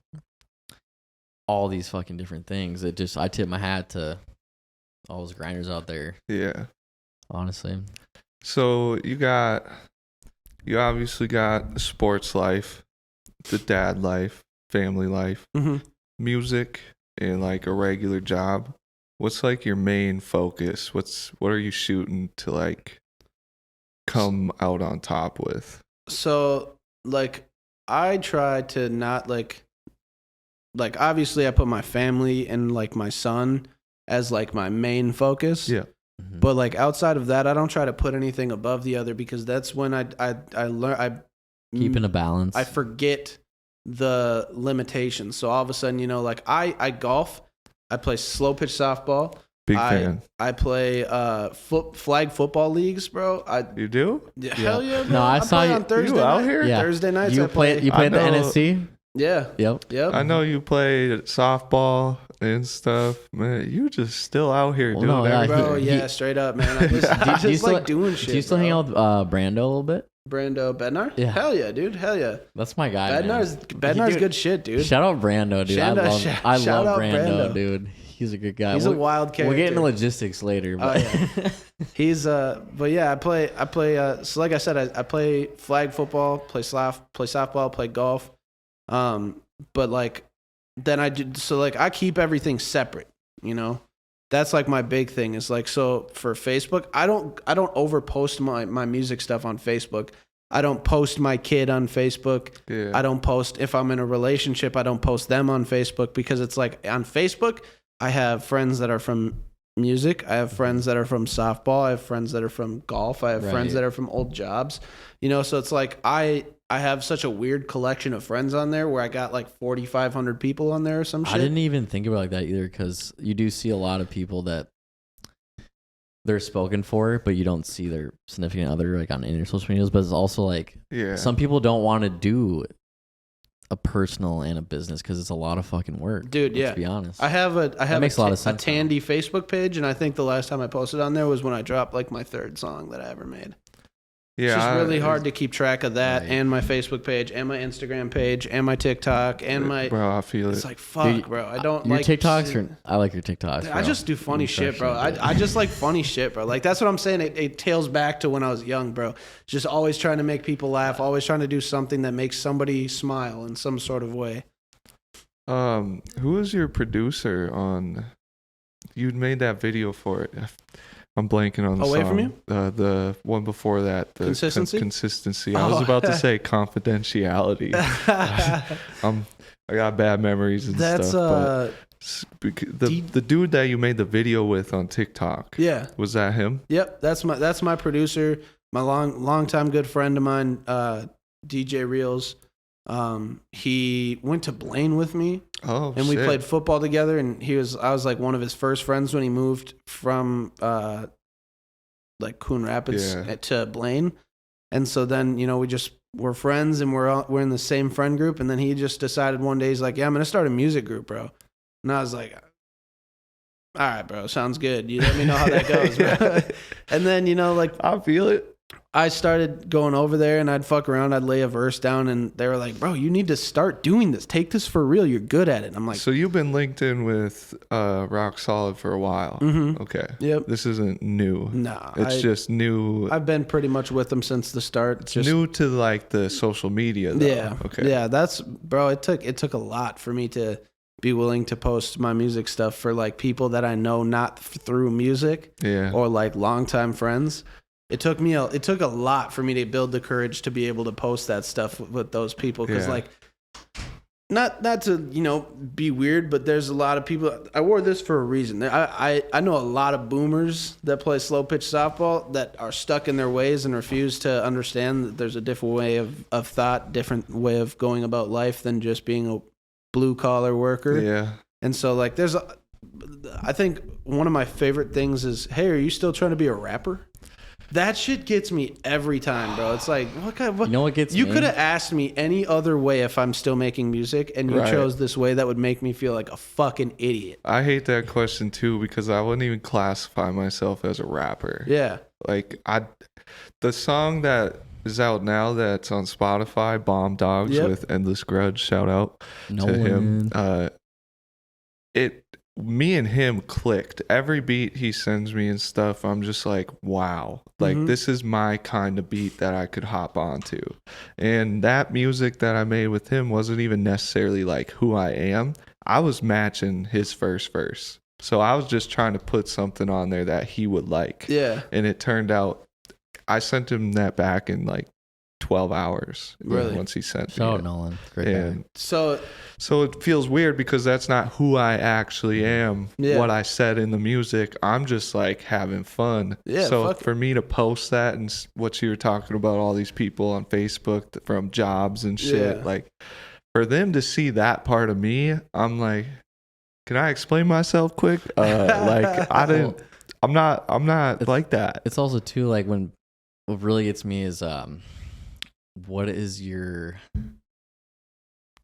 all these fucking different things. I tip my hat to all those grinders out there. Yeah. Honestly. So you got you obviously got the sports life, the dad life, family life, music, and like a regular job. What's like your main focus? What are you shooting to like come out on top with? So like I try to not like obviously I put my family and like my son as like my main focus. Yeah. But like outside of that, I don't try to put anything above the other, because that's when I learn keeping a balance. I forget the limitations. So all of a sudden, you know, like I golf, I play slow pitch softball. Big fan. I play flag football leagues, bro. You do? Yeah. Hell yeah, bro. No, I saw play you on Thursday you out here. Yeah. Thursday nights. You play at the NSC. Yeah. Yep. I know you played softball and stuff, man. You just still out here doing everything. Bro, yeah, straight up, man. I just like doing shit. Do you still hang out with Brando a little bit? Brando Bednar? Yeah. Hell yeah, dude. Hell yeah. That's my guy. Bednar's good shit, dude. Shout out Brando, dude. I love Brando, dude. He's a good guy. He's a wild character. We'll get into logistics later, but yeah. He's but yeah, I play so like I said, I play flag football, play softball, play golf. But like then I do, so like I keep everything separate, you know? That's like my big thing is like, so for Facebook, I don't overpost my music stuff on Facebook. I don't post my kid on Facebook. Yeah. I don't post, if I'm in a relationship, I don't post them on Facebook, because it's like on Facebook, I have friends that are from music. I have friends that are from softball. I have friends that are from golf. I have friends that are from old jobs, you know? So it's like, I have such a weird collection of friends on there where I got like 4,500 people on there or some shit. I didn't even think about it like that either, because you do see a lot of people that they're spoken for, but you don't see their significant other like on any social medias. But it's also like some people don't want to do a personal and a business because it's a lot of fucking work, dude. Yeah, to be honest, I have a lot of sense. A Tandy Facebook page, and I think the last time I posted on there was when I dropped like my third song that I ever made. Yeah, it's just really hard to keep track of that, and my Facebook page, and my Instagram page, and my TikTok, and my. Bro, I feel it's like fuck, dude, bro. I don't your like TikToks. I like your TikToks. Bro. I just do funny shit, bro. I just like funny shit, bro. Like that's what I'm saying. It tails back to when I was young, bro. Just always trying to make people laugh, always trying to do something that makes somebody smile in some sort of way. Who was your producer on? You made that video for it. I'm blanking on the Away song. From You? The one before that. The Consistency? Consistency. I was about to say confidentiality. I got bad memories and stuff. The dude that you made the video with on TikTok. Yeah. Was that him? Yep. That's my producer, my long time good friend of mine, DJ Reels. He went to Blaine with me. Oh, and we played football together, and I was like one of his first friends when he moved from like Coon Rapids to Blaine. And so then, you know, we're friends, and we're in the same friend group, and then he just decided one day, he's like, "Yeah, I'm going to start a music group, bro." And I was like, "All right, bro, sounds good. You let me know how that goes, bro." And then, you know, like I feel it. I started going over there, and I'd fuck around. I'd lay a verse down, and they were like, "Bro, you need to start doing this. Take this for real. You're good at it." And I'm like, so you've been linked in with Rock Solid for a while. Mm-hmm. Okay. Yep. This isn't new. Nah. It's just new. I've been pretty much with them since the start. It's just new to like the social media though. Yeah. Okay. Yeah, bro, it took a lot for me to be willing to post my music stuff for like people that I know not through music or like longtime friends. It took a lot for me to build the courage to be able to post that stuff with those people, because like not to, you know, be weird, but there's a lot of people. I wore this for a reason. I know a lot of boomers that play slow pitch softball that are stuck in their ways and refuse to understand that there's a different way of thought, different way of going about life than just being a blue collar worker. Yeah. And so like I think one of my favorite things is, "Hey, are you still trying to be a rapper?" That shit gets me every time, bro. It's like, you know what gets me? You could have asked me any other way if I'm still making music, and you chose this way that would make me feel like a fucking idiot. I hate that question too, because I wouldn't even classify myself as a rapper. Yeah. Like the song that is out now that's on Spotify, Bomb Dogs with Endless Grudge, shout out to him. me and him clicked. Every beat he sends me and stuff, I'm just like, wow. Like, this is my kind of beat that I could hop onto. And that music that I made with him wasn't even necessarily like who I am. I was matching his first verse. So I was just trying to put something on there that he would like. Yeah. And it turned out, I sent him that back in like 12 hours. Really? Once he sent Shout me out it. Nolan. Great And guy. so it feels weird because that's not who I actually am. Yeah. What I said in the music, I'm just like having fun. Yeah, so fuck for me to post that and what you were talking about, all these people on Facebook from jobs and shit, Yeah. like for them to see that part of me, I'm like, can I explain myself quick? Like I'm not like that. It's also too like when what really gets me is what is your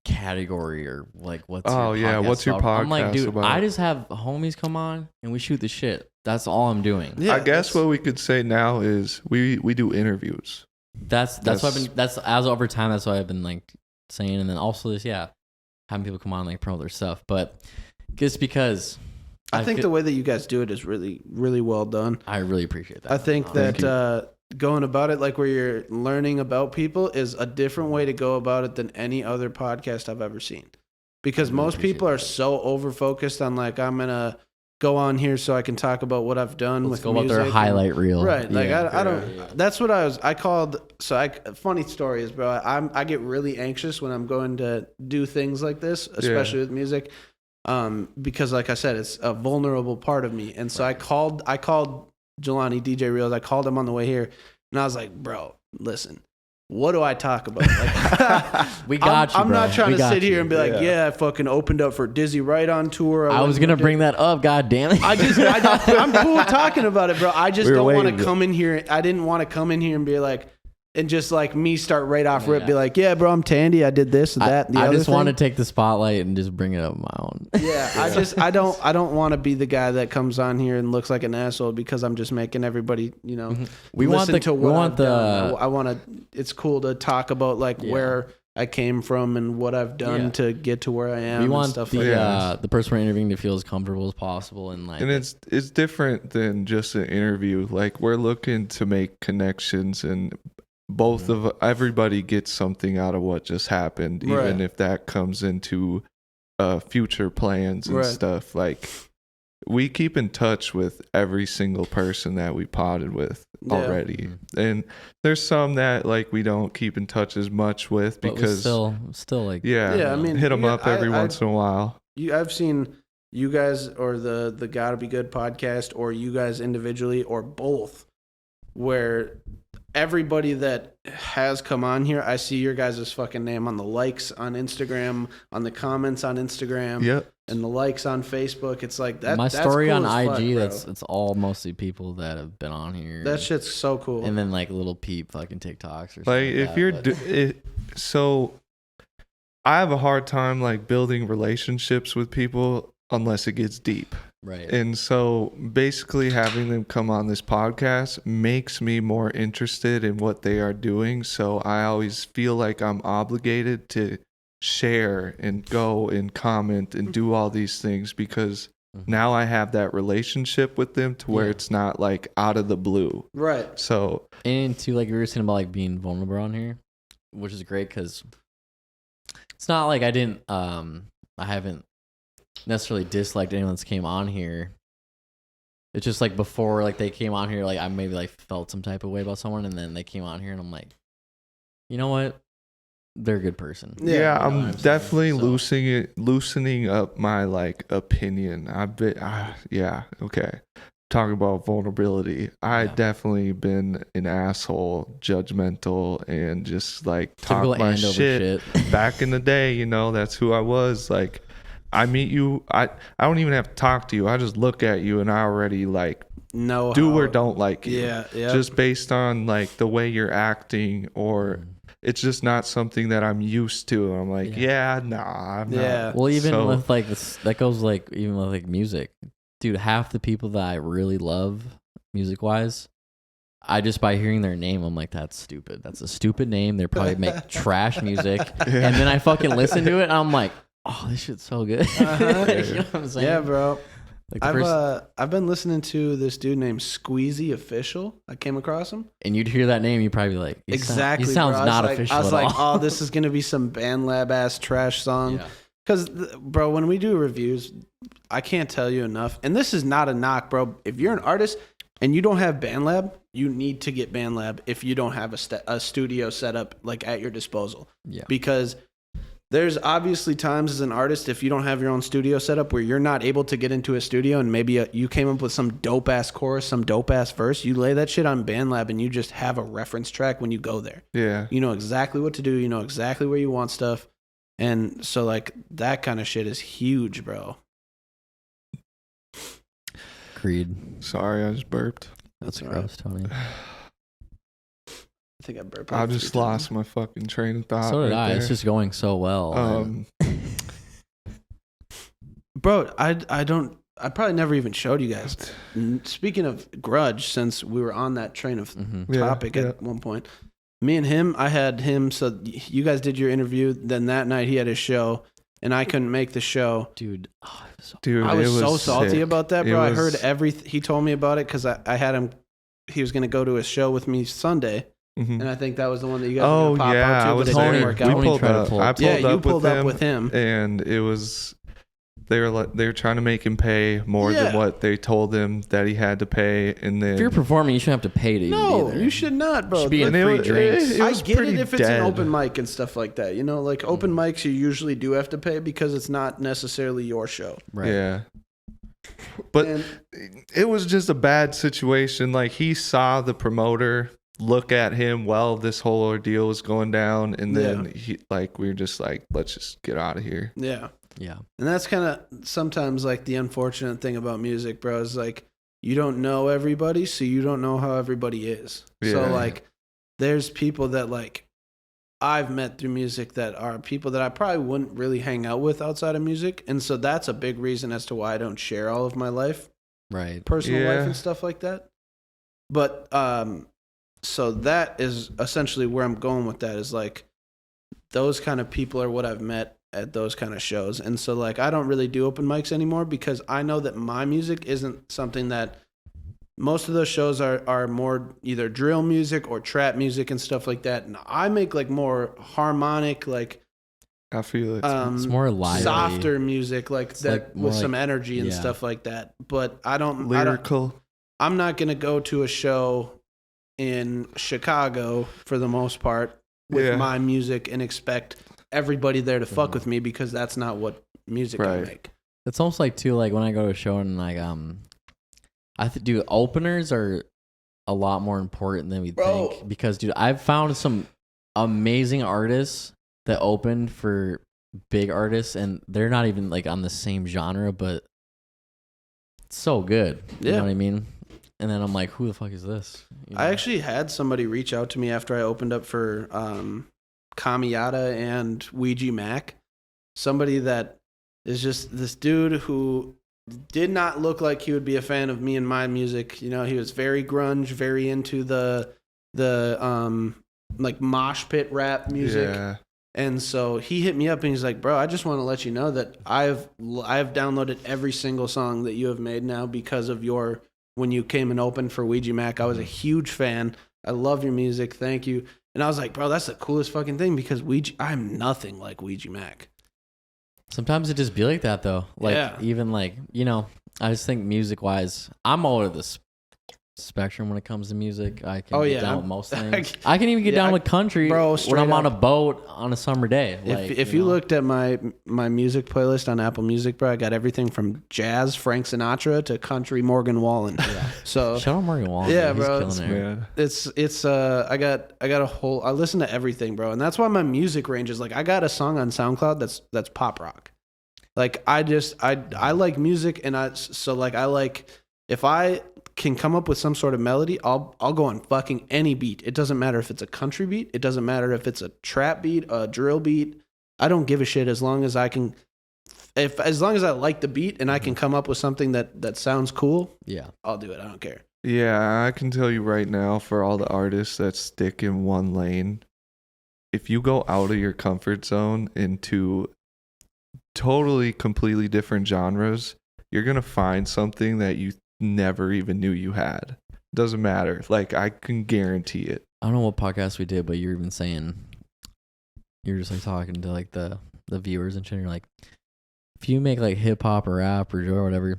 category or like what's your podcast what's your about? I'm like, podcast dude, about? I just have homies come on and we shoot the shit. That's all I'm doing. Yeah, I guess what we could say now is we do interviews. That's what I've been. That's as over time. That's what I've been like saying, and then also this, having people come on and like promote their stuff. But just because I think the way that you guys do it is really, really well done. I really appreciate that. I think that going about it like where you're learning about people is a different way to go about it than any other podcast I've ever seen. Because most people are so over focused on like, I'm gonna go on here so I can talk about what I've done with go music. About their highlight reel, right? Like yeah. I don't. That's what I called. So funny story is, bro. I get really anxious when I'm going to do things like this, especially with music, because like I said, it's a vulnerable part of me. And so I called Jelani DJ Reels. I called him on the way here, and I was like, bro, listen. What do I talk about? Like, we got you, I'm bro. not trying we to sit you. here and be like, I fucking opened up for Dizzy Wright on tour. I was gonna bring that up. God damn it! I'm cool talking about it, bro. I just don't want to come in here. I didn't want to come in here and be like, and just like me start right off rip, be like, yeah, bro, I'm Tandy. I did this and that. And I just want to thing. take the spotlight and just bring it up on my own. Yeah, I don't want to be the guy that comes on here and looks like an asshole because I'm just making everybody, we want the. I want to. It's cool to talk about like where I came from and what I've done to get to where I am. We want and stuff the person we're interviewing to feel as comfortable as possible and like. And it's different than just an interview. Like we're looking to make connections and. Both of everybody gets something out of what just happened, even if that comes into future plans and stuff. Like we keep in touch with every single person that we potted with already, and there's some that like we don't keep in touch as much with because still like I mean, hit them up every once in a while. I've seen you guys or the Gotta Be Good podcast or you guys individually or both, where everybody that has come on here, I see your guys' fucking name on the likes on Instagram, on the comments on Instagram, and the likes on Facebook. It's like that. My that's story cool on IG, fuck, it's all mostly people that have been on here. That shit's so cool. And then like little peep fucking TikToks or something. Like if you're so, I have a hard time like building relationships with people unless it gets deep. Right. And so basically having them come on this podcast makes me more interested in what they are doing. So I always feel like I'm obligated to share and go and comment and do all these things because now I have that relationship with them to where it's not like out of the blue. Right. So. And to like we were saying about like being vulnerable on here, which is great because it's not like I haven't necessarily disliked anyone that's came on here. It's just like before like they came on here, like I maybe like felt some type of way about someone and then they came on here and I'm like, you know what? They're a good person. Yeah, I'm definitely loosening up my like opinion. Okay. Talking about vulnerability. I definitely been an asshole, judgmental, and just like talk my shit. Back in the day, that's who I was. Like I meet you, I don't even have to talk to you. I just look at you and I already like do or don't like you. Yeah. Just based on like the way you're acting or it's just not something that I'm used to. I'm like, I'm not. Well, even with like this, that goes like even with like music, dude. Half the people that I really love, music wise, I just by hearing their name, I'm like, that's stupid. That's a stupid name. They're probably make trash music, and then I fucking listen to it, and I'm like, oh, this shit's so good. Uh-huh. You know what I'm saying? Yeah, bro. Like I've been listening to this dude named Squeezy Official. I came across him. and you'd hear that name, you'd probably be like, Exactly. He sounds bro. not official. I was at like, all. oh, this is gonna be some BandLab ass trash song. Yeah. Because, bro, when we do reviews, I can't tell you enough. And this is not a knock, bro. If you're an artist and you don't have BandLab, you need to get BandLab if you don't have a studio set up like at your disposal. Yeah. Because there's obviously times as an artist, if you don't have your own studio set up, where you're not able to get into a studio and maybe you came up with some dope ass chorus, some dope ass verse, you lay that shit on BandLab and you just have a reference track when you go there. Yeah. You know exactly what to do. You know exactly where you want stuff. And so, like, that kind of shit is huge, bro. Creed. Sorry, I just burped. That's That's gross, Tony. I think I burped. I like just 3 lost times. my fucking train of thought. So did right I. there. It's just going so well. Bro, I probably never even showed you guys. Speaking of Grudge, since we were on that train of topic at one point, me and him, I had him. So you guys did your interview. Then that night he had his show, and I couldn't make the show. Dude, I was so salty sick. about that, bro. I heard he told me about it because I had him. He was going to go to a show with me Sunday. Mm-hmm. And I think that was the one that you guys Oh were gonna pop yeah, out to, I but was it there. didn't work We out. pulled up. I You pulled pulled up up with him. and it was they were trying to make him pay more than what they told him that he had to pay, and then if you're performing, you shouldn't have to pay to even be there. You should not, bro. Should be Like, free drinks. I get it if it's dead. an open mic and stuff like that. You know, like open mics, you usually do have to pay because it's not necessarily your show. Right. Yeah. But And- it was just a bad situation. Like, he saw the promoter look at him while this whole ordeal was going down, and then we were just like, let's just get out of here. Yeah. Yeah. And that's kind of sometimes like the unfortunate thing about music, bro, is like you don't know everybody, so you don't know how everybody is. So Yeah. like there's people that like I've met through music that are people that I probably wouldn't really hang out with outside of music. And so that's a big reason as to why I don't share all of my life, Right. personal life Yeah. and stuff like that. But so that is essentially where I'm going with that, is like those kind of people are what I've met at those kind of shows. And so like I don't really do open mics anymore because I know that my music isn't something that most of those shows are more either drill music or trap music and stuff like that. And I make like more harmonic, like I feel it. It's more lively. softer music like It's that like more with some like- energy and yeah. stuff like that. But Lyrical. I'm not going to go to a show in Chicago for the most part with my music and expect everybody there to fuck with me, because that's not what music I make. It's almost like too, like when I go to a show and like dude, openers are a lot more important than we think, because dude, I've found some amazing artists that open for big artists and they're not even like on the same genre, but it's so good. You know what I mean? And then I'm like, who the fuck is this? You know? I actually had somebody reach out to me after I opened up for Kamiyata and Ouija Mac. Somebody that is just this dude who did not look like he would be a fan of me and my music. You know, he was very grunge, very into the like mosh pit rap music. Yeah. And so he hit me up and he's like, bro, I just want to let you know that I've downloaded every single song that you have made now because of when you came and opened for Ouija Mac. I was a huge fan. I love your music. Thank you. And I was like, bro, that's the coolest fucking thing, because I'm nothing like Ouija Mac. Sometimes it just be like that though. Like even like, you know, I just think music wise, I'm all over this spectrum when it comes to music. I can get down with most things. I can even get down with country, bro, when I'm on a boat on a summer day. If you looked at my music playlist on Apple Music, bro, I got everything from jazz, Frank Sinatra, to country, Morgan Wallen. Yeah. So shout out Morgan Wallen. Yeah, He's bro. killing it. It's I got a whole. I listen to everything, bro, and that's why my music range is like I got a song on SoundCloud that's pop rock. Like I like music, and I like if I can come up with some sort of melody, I'll go on fucking any beat. It doesn't matter if it's a country beat. It doesn't matter if it's a trap beat, a drill beat. I don't give a shit as long as I can. As long as I like the beat and I can come up with something that sounds cool. Yeah, I'll do it. I don't care. Yeah, I can tell you right now, for all the artists that stick in one lane, if you go out of your comfort zone into totally, completely different genres, you're going to find something that you never even knew you had. Doesn't matter. Like, I can guarantee it. I don't know what podcast we did, but you're even saying, you're just like talking to like the viewers and shit. And you're like, if you make like hip hop or rap or whatever,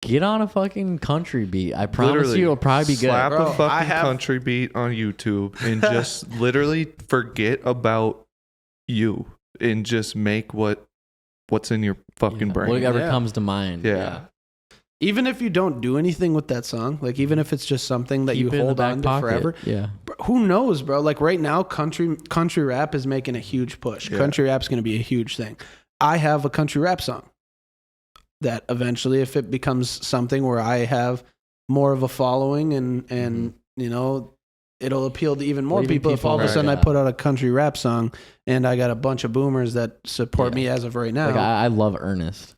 get on a fucking country beat. I promise Literally, you it'll probably be good. Slap Bro, a fucking country beat on YouTube and just literally forget about you and just make what's in your fucking brain. Whatever comes to mind. Yeah. Even if you don't do anything with that song, like even if it's just something that Keep you hold on to forever, bro, who knows, bro? Like right now, country rap is making a huge push. Yeah. Country rap's going to be a huge thing. I have a country rap song that eventually, if it becomes something where I have more of a following and you know, it'll appeal to even more people. If all of a sudden I put out a country rap song and I got a bunch of boomers that support me as of right now. Like I love Ernest.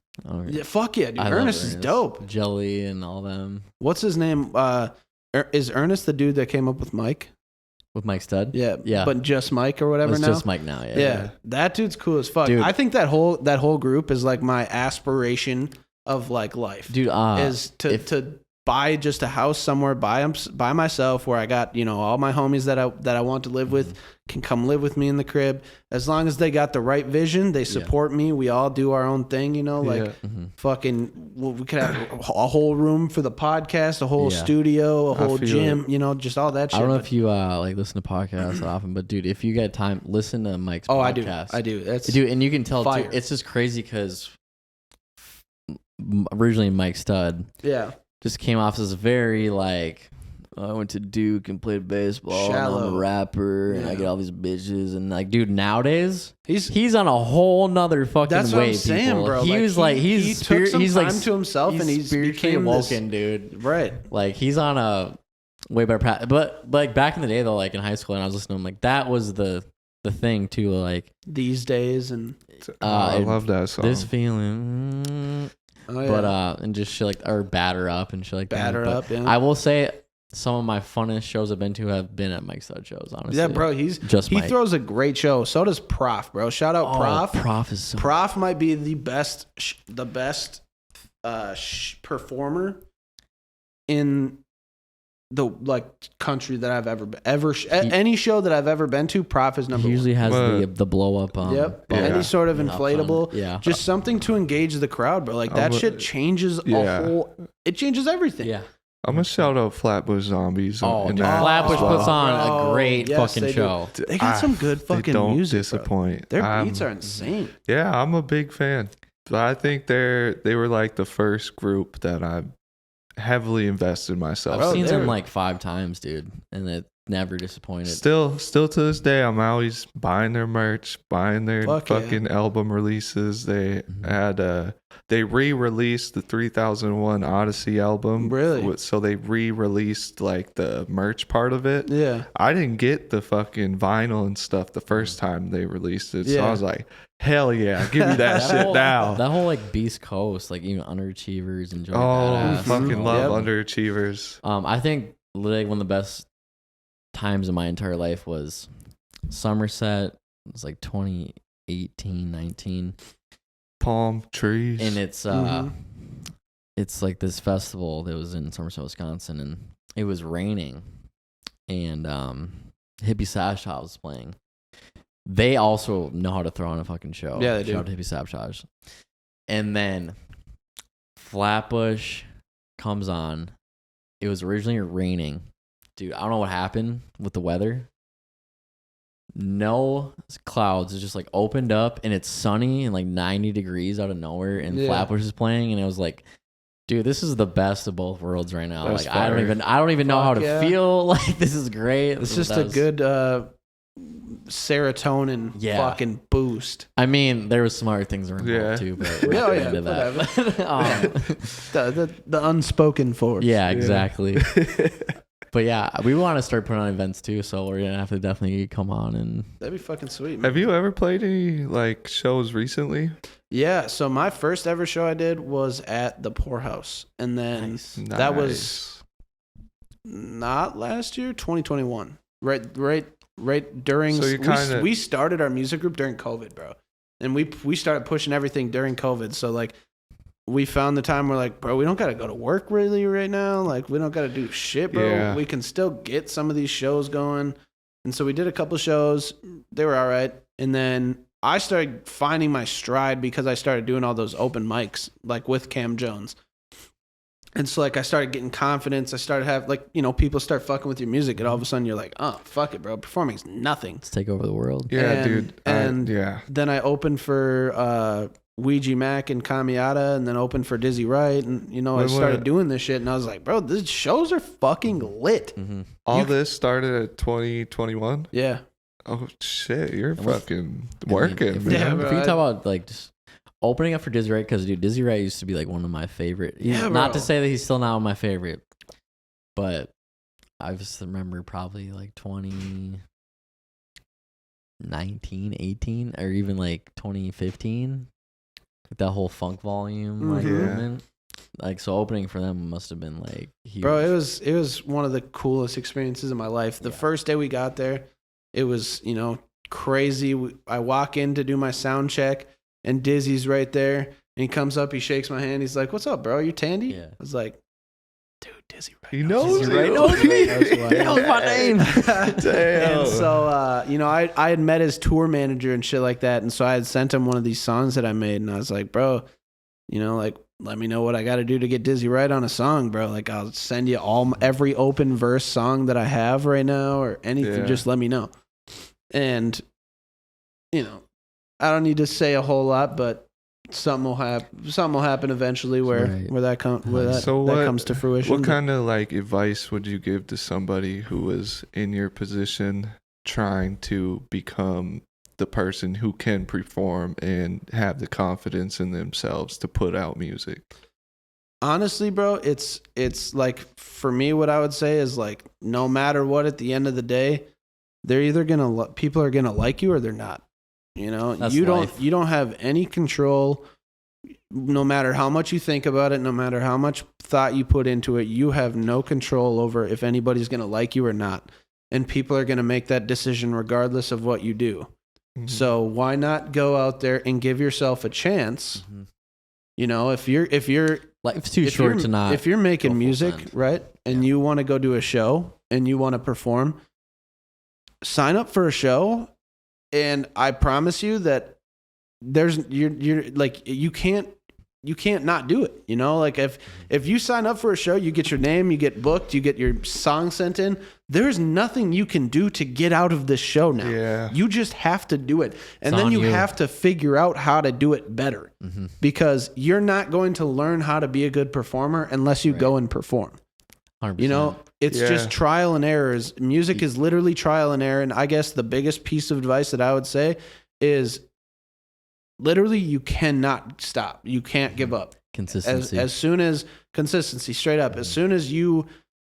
Yeah, fuck yeah, dude. Ernest is dope. Jelly and all them. What's his name? Is Ernest the dude that came up with Mike? With Mike Stud? Yeah. But just Mike or whatever now? Just Mike now, yeah. That dude's cool as fuck. Dude. I think that whole group is like my aspiration of like life. Dude, is to buy just a house somewhere by myself where I got, you know, all my homies that I want to live with can come live with me in the crib. As long as they got the right vision, they support me. We all do our own thing, you know, like fucking, we could have a whole room for the podcast, a whole studio, a whole gym, you know, just all that shit. I don't know if you like listen to podcasts that often, but dude, if you get time, listen to Mike's podcast. I do. Dude, and you can tell fire. Too, it's just crazy because originally Mike Stud just came off as very like, I went to Duke and played baseball. Shallow. And I'm a rapper and I get all these bitches and like, dude, nowadays he's on a whole nother fucking that's way. What I'm saying, bro. He took some time to himself and he's spiritually awoken, dude. Right. Like he's on a way better path. But like back in the day though, like in high school, and I was listening to him, like that was the thing too. Like these days and I love that song. This feeling. Oh, yeah. But and just shit like or batter up and shit like batter that. Up, yeah. I will say some of my funnest shows I've been to have been at Mike Stud shows, honestly. Yeah, bro, he throws a great show. So does Prof, bro. Shout out Prof. Prof is so Prof might be the best performer in the like country that I've ever been. Any show that I've ever been to, Prof is number one. He usually has the blow up. Any sort of inflatable. Yeah. Just something to engage the crowd, bro. Like that shit changes it changes everything. Yeah. I'm gonna shout out Flatbush Zombies. Flatbush puts on a great fucking show. They got some good fucking don't music. Disappoint. Bro. Their beats are insane. Yeah, I'm a big fan. But I think they were like the first group that I heavily invested myself. I've seen them like 5 times, dude, and it never disappointed. Still to this day, I'm always buying their merch, buying their fucking album releases. They had they re-released the 3001 Odyssey album. Really? So they re-released like the merch part of it. Yeah. I didn't get the fucking vinyl and stuff the first time they released it. So I was like, hell yeah, give me that shit now. That whole like Beast Coast, like even Underachievers and Joey Badass. I fucking love Underachievers. I think like one of the best times in my entire life was Somerset. It was like 2018, 19. Palm trees. And it's like this festival that was in Somerset, Wisconsin, and it was raining, and Hippie Sabotage was playing. They also know how to throw on a fucking show. Yeah, they do. Shout out to Hippie Sabotage. And then Flatbush comes on. It was originally raining. Dude, I don't know what happened with the weather. No clouds. It's just like opened up and it's sunny and like 90 degrees out of nowhere, and Flatbush is playing, and it was like, dude, this is the best of both worlds right now. Like I don't even know how to feel. Like this is great. It's just a good serotonin fucking boost. I mean, there was some other things that were involved too, but we're not into that. The unspoken force. Yeah, exactly. But yeah, we want to start putting on events too, so we're gonna have to definitely come on and. That'd be fucking sweet, man. Have you ever played any like shows recently? Yeah, so my first ever show I did was at the Poorhouse, and then that was not last year, 2021. Right during. So we started our music group during COVID, bro. And we started pushing everything during COVID. So like we found the time we're like, bro, we don't got to go to work really right now. Like we don't got to do shit, bro. Yeah. We can still get some of these shows going. And so we did a couple shows. They were all right. And then I started finding my stride because I started doing all those open mics, like with Cam Jones. And so like I started getting confidence. I started having like, you know, people start fucking with your music and all of a sudden you're like, oh, fuck it, bro. Performing's nothing. Let's take over the world. Yeah, dude. And then I opened for Ouija Mac and Kamiata and then opened for Dizzy Wright. And, you know, I started doing this shit and I was like, bro, these shows are fucking lit. Mm-hmm. All this started at 2021? Yeah. Oh, shit. You're fucking working, man. Yeah, bro. If you talk about like just opening up for Dizzy Wright, because dude, Dizzy Wright used to be like one of my favorite. Yeah, not to say that he's still not my favorite, but I just remember probably like 2019, 18, or even like 2015. That whole funk volume like movement. Like so opening for them must have been like huge. Bro, it was one of the coolest experiences of my life. The first day we got there, it was, you know, crazy. I walk in to do my sound check and Dizzy's right there and he comes up, he shakes my hand, he's like, "What's up, bro? You Tandy?" Yeah. I was like, dude, Dizzy Wright. He knows Dizzy Wright knows me. That was my name. Damn. And so, you know, I had met his tour manager and shit like that. And so I had sent him one of these songs that I made. And I was like, bro, you know, like, let me know what I got to do to get Dizzy Wright on a song, bro. Like, I'll send you every open verse song that I have right now or anything. Yeah. Just let me know. And, you know, I don't need to say a whole lot, but something will happen eventually where that comes to fruition. What kind of like advice would you give to somebody who was in your position trying to become the person who can perform and have the confidence in themselves to put out music? Honestly, bro, it's like for me what I would say is like no matter what, at the end of the day, they're either people are gonna like you or they're not. You know, you don't have any control. No matter how much you think about it, no matter how much thought you put into it, you have no control over if anybody's going to like you or not. And people are going to make that decision regardless of what you do. Mm-hmm. So why not go out there and give yourself a chance? Mm-hmm. You know, if you're life's too short to not. If you're making music, right, and you want to go do a show and you want to perform, sign up for a show. And I promise you that you're like you can't not do it. You know, like if you sign up for a show, you get your name, you get booked, you get your song sent in. There's nothing you can do to get out of this show now. Yeah. You just have to do it, and then you have to figure out how to do it better, because you're not going to learn how to be a good performer unless you go and perform. 100%. You know, it's just trial and errors. Music is literally trial and error. And I guess the biggest piece of advice that I would say is literally you cannot stop. You can't give up. Consistency. As soon as consistency, straight up. As soon as you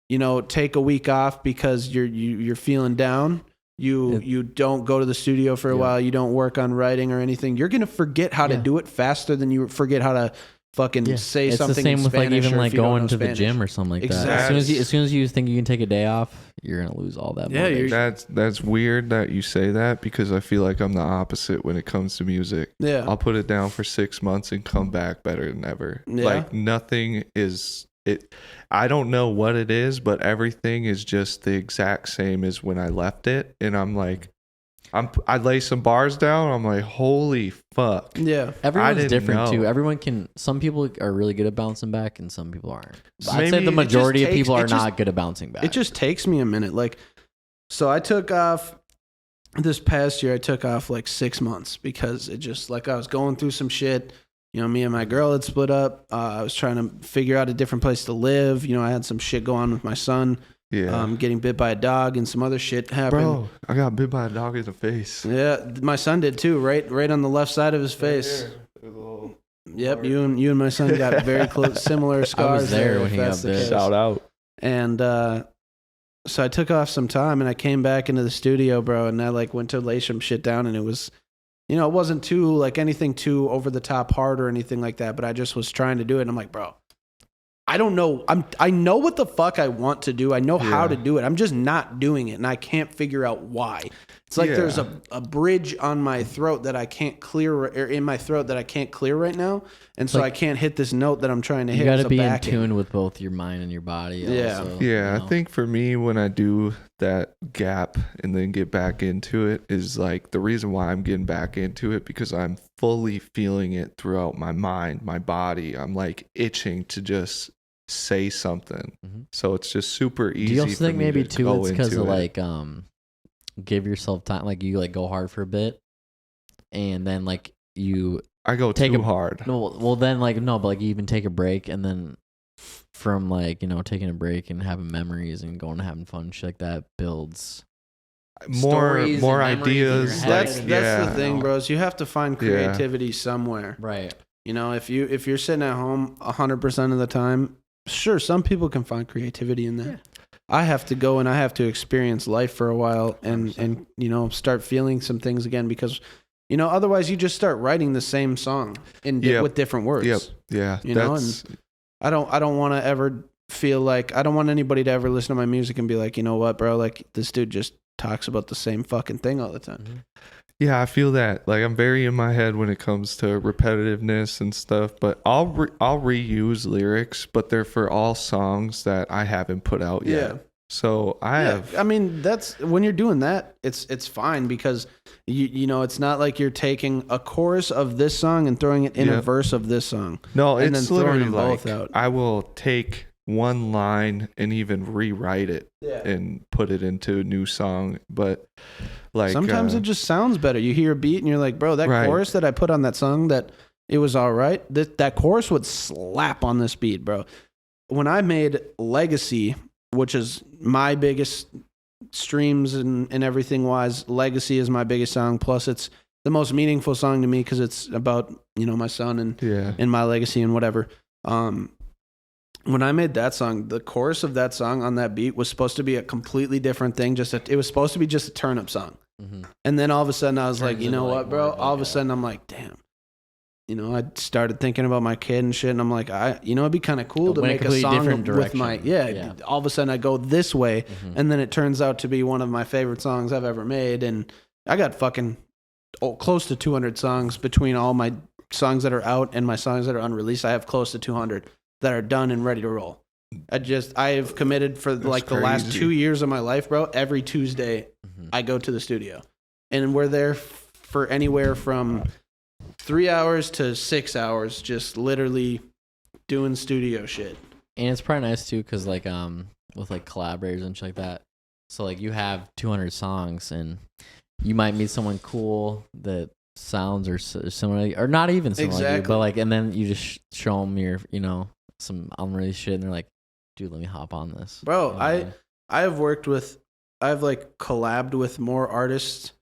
know, take a week off because you're feeling down, you don't go to the studio for a while, you don't work on writing or anything, you're going to forget how to do it faster than you forget how to fucking say it's something. It's the same in with Spanish, like even like going to Spanish. the gym or something like exactly. that. As soon as you think you can take a day off, you're gonna lose all that. Yeah, that's weird that you say that, because I feel like I'm the opposite when it comes to music. Yeah, I'll put it down for 6 months and come back better than ever. Yeah. Like nothing is it. I don't know what it is, but everything is just the exact same as when I left it, and I'm like. I lay some bars down. I'm like, holy fuck. Yeah. Everyone's different too. Some people are really good at bouncing back and some people aren't. I'd say the majority of people are not good at bouncing back. It just takes me a minute. Like, so I took off this past year. I took off like 6 months because it just like I was going through some shit. You know, me and my girl had split up. I was trying to figure out a different place to live. You know, I had some shit going on with my son. Yeah. Getting bit by a dog and some other shit happened. Bro, I got bit by a dog in the face. Yeah, my son did too, right on the left side of his face. Yep, you and my son got very close, similar scars. I was there when he got bit. Shout out. And so I took off some time and I came back into the studio, bro, and I like went to lay some shit down, and it was, you know, it wasn't too like anything too over the top hard or anything like that, but I just was trying to do it, and I'm like, bro, I don't know. I know what the fuck I want to do. I know how to do it. I'm just not doing it, and I can't figure out why. It's like there's a bridge on my throat that I can't clear, or in my throat that I can't clear right now, and so I can't hit this note that I'm trying to hit. You got to be in tune with both your mind and your body. Yeah, also, I think for me, when I do that gap and then get back into it, is like the reason why I'm getting back into it, because I'm fully feeling it throughout my mind, my body. I'm like itching to just say something. So it's just super easy. Do you also for think me maybe to too go it's because into of it. like give yourself time, like you like go hard for a bit and then like you I go take too hard. No, well then like no, but like you even take a break, and then from like, you know, taking a break and having memories and going and having fun and shit like that builds more ideas. That's the thing, bros. You have to find creativity somewhere. Right. You know, if you're sitting at home 100% of the time, sure, some people can find creativity in that. Yeah. I have to go and I have to experience life for a while and you know, start feeling some things again, because you know, otherwise you just start writing the same song with different words. Yep. Yeah. You know, and I don't want to ever feel like, I don't want anybody to ever listen to my music and be like, you know what, bro, like this dude just talks about the same fucking thing all the time. Yeah, I feel that. Like I'm very in my head when it comes to repetitiveness and stuff, but I'll reuse lyrics, but they're for all songs that I haven't put out yet. Yeah. So I mean, that's when you're doing that, it's fine, because you know, it's not like you're taking a chorus of this song and throwing it in a verse of this song. No, and it's then literally throwing them both out. I will take one line and even rewrite it and put it into a new song, but like sometimes it just sounds better. You hear a beat and you're like, bro, that chorus that I put on that song, that it was all right, that chorus would slap on this beat, bro. When I made Legacy, which is my biggest streams and everything wise, Legacy is my biggest song, plus it's the most meaningful song to me because it's about, you know, my son and my legacy and whatever. When I made that song, the chorus of that song on that beat was supposed to be a completely different thing. It was supposed to be just a turn-up song. And then all of a sudden I was like, you know what, bro? All of a sudden I'm like, damn. You know, I started thinking about my kid and shit, and I'm like, it'd be kind of cool to make a song with my, all of a sudden I go this way, and then it turns out to be one of my favorite songs I've ever made, and I got fucking close to 200 songs between all my songs that are out and my songs that are unreleased. I have close to 200 that are done and ready to roll. I have committed for the last 2 years of my life, bro. Every Tuesday, I go to the studio, and we're there for anywhere from 3 hours to 6 hours, just literally doing studio shit. And it's probably nice too, because like with like collaborators and shit like that. So like you have 200 songs, and you might meet someone cool that sounds or similar, or not even similar, like you, but like, and then you just show them your, you know, some unreleased shit, and they're like, dude, let me hop on this, bro. I've like collabed with more artists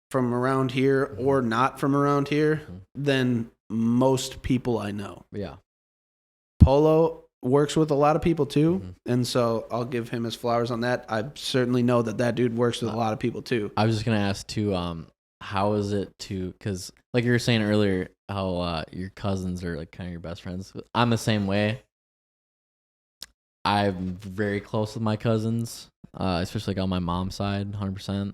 from around here or not from around here than most people I know. Yeah. Polo works with a lot of people too, and so I'll give him his flowers on that. I certainly know that dude works with a lot of people too. I was just gonna ask too, how is it to, because like you were saying earlier, how your cousins are like kind of your best friends. I'm the same way. I'm very close with my cousins, especially like on my mom's side, 100%.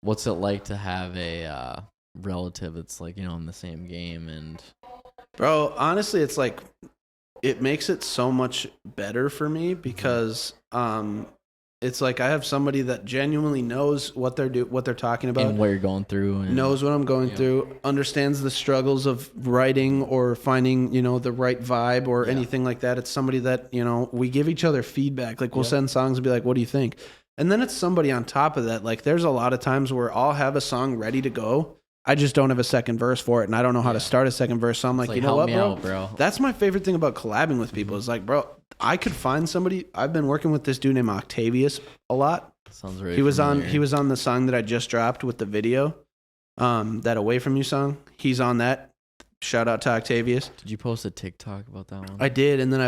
What's it like to have a relative that's like, you know, in the same game? And bro, honestly, it's like, it makes it so much better for me, because it's like I have somebody that genuinely knows what they're talking about, and what you're going through, and knows what I'm going through, understands the struggles of writing or finding, you know, the right vibe or anything like that. It's somebody that, you know, we give each other feedback. Like we'll send songs and be like, what do you think? And then it's somebody on top of that. Like there's a lot of times where I'll have a song ready to go. I just don't have a second verse for it, and I don't know how to start a second verse. So I'm like, you know what, bro? That's my favorite thing about collabing with people. Is like, bro, I could find somebody. I've been working with this dude named Octavius a lot. Sounds right. He was on the song that I just dropped with the video, that Away From You song. He's on that. Shout out to Octavius. Did you post a TikTok about that one? I did, and then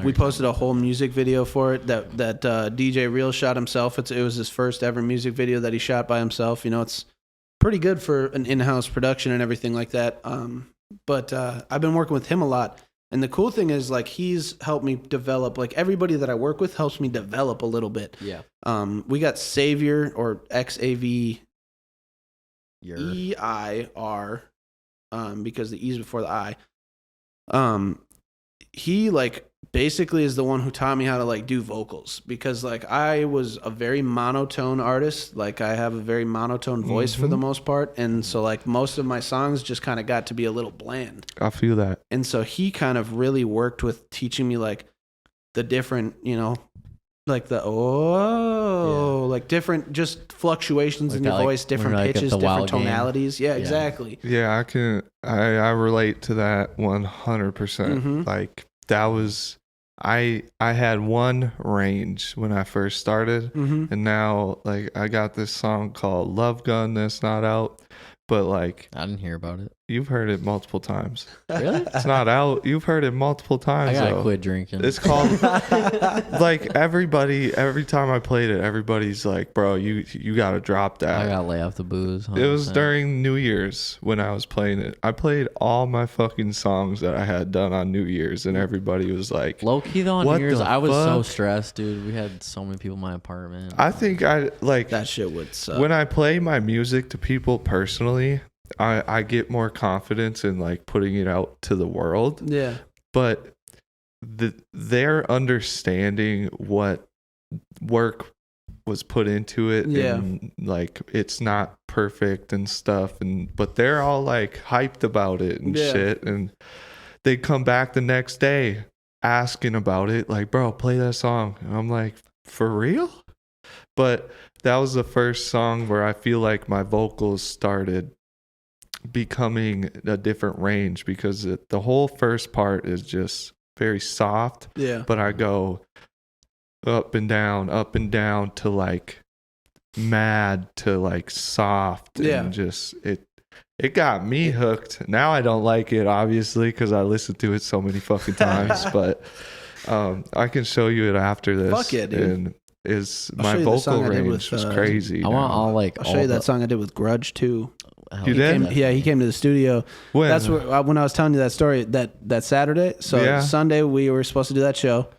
we posted a whole music video for it that DJ Real shot himself. It was his first ever music video that he shot by himself. You know, it's pretty good for an in-house production and everything like that. But I've been working with him a lot, And the cool thing is, like, he's helped me develop, like, everybody that I work with helps me develop a little bit. Yeah. We got Xavier, or XAVEIR, because the E's before the I. He, like, basically is the one who taught me how to, like, do vocals, because, like, I was a very monotone artist. Like, I have a very monotone voice for the most part, and so, like, most of my songs just kind of got to be a little bland. I feel that. And so he kind of really worked with teaching me, like, the different, you know, like the like different just fluctuations in your voice, different pitches, different tonalities. Yeah, exactly. Yeah, I relate to that 100%. Like, that was I had one range when I first started, and now, like, I got this song called Love Gun that's not out, but, like, I didn't hear about it. You've heard it multiple times. Really? It's not out. You've heard it multiple times. I gotta quit drinking. It's called like, everybody, every time I played it, everybody's like, bro, you gotta drop that. I gotta lay off the booze. 100%. It was during New Year's when I was playing it. I played all my fucking songs that I had done on New Year's, and everybody was like, low key though, on New Year's, I was so stressed, dude. We had so many people in my apartment. I think that shit would suck. When I play my music to people personally, I get more confidence in, like, putting it out to the world. Yeah. But their understanding what work was put into it, and, like, it's not perfect and stuff, but they're all, like, hyped about it and shit, and they come back the next day asking about it, like, bro, play that song. And I'm like, for real? But that was the first song where I feel like my vocals started becoming a different range, because the whole first part is just very soft, but I go up and down to, like, mad to, like, soft, and just it got me hooked. Now I don't like it, obviously, because I listened to it so many fucking times, but I can show you it after this. Fuck yeah, dude. And my vocal range was crazy. I want I'll show you that song I did with Grudge too. You did? He came to the studio. When? That's when I was telling you that story that Saturday. So Sunday we were supposed to do that show,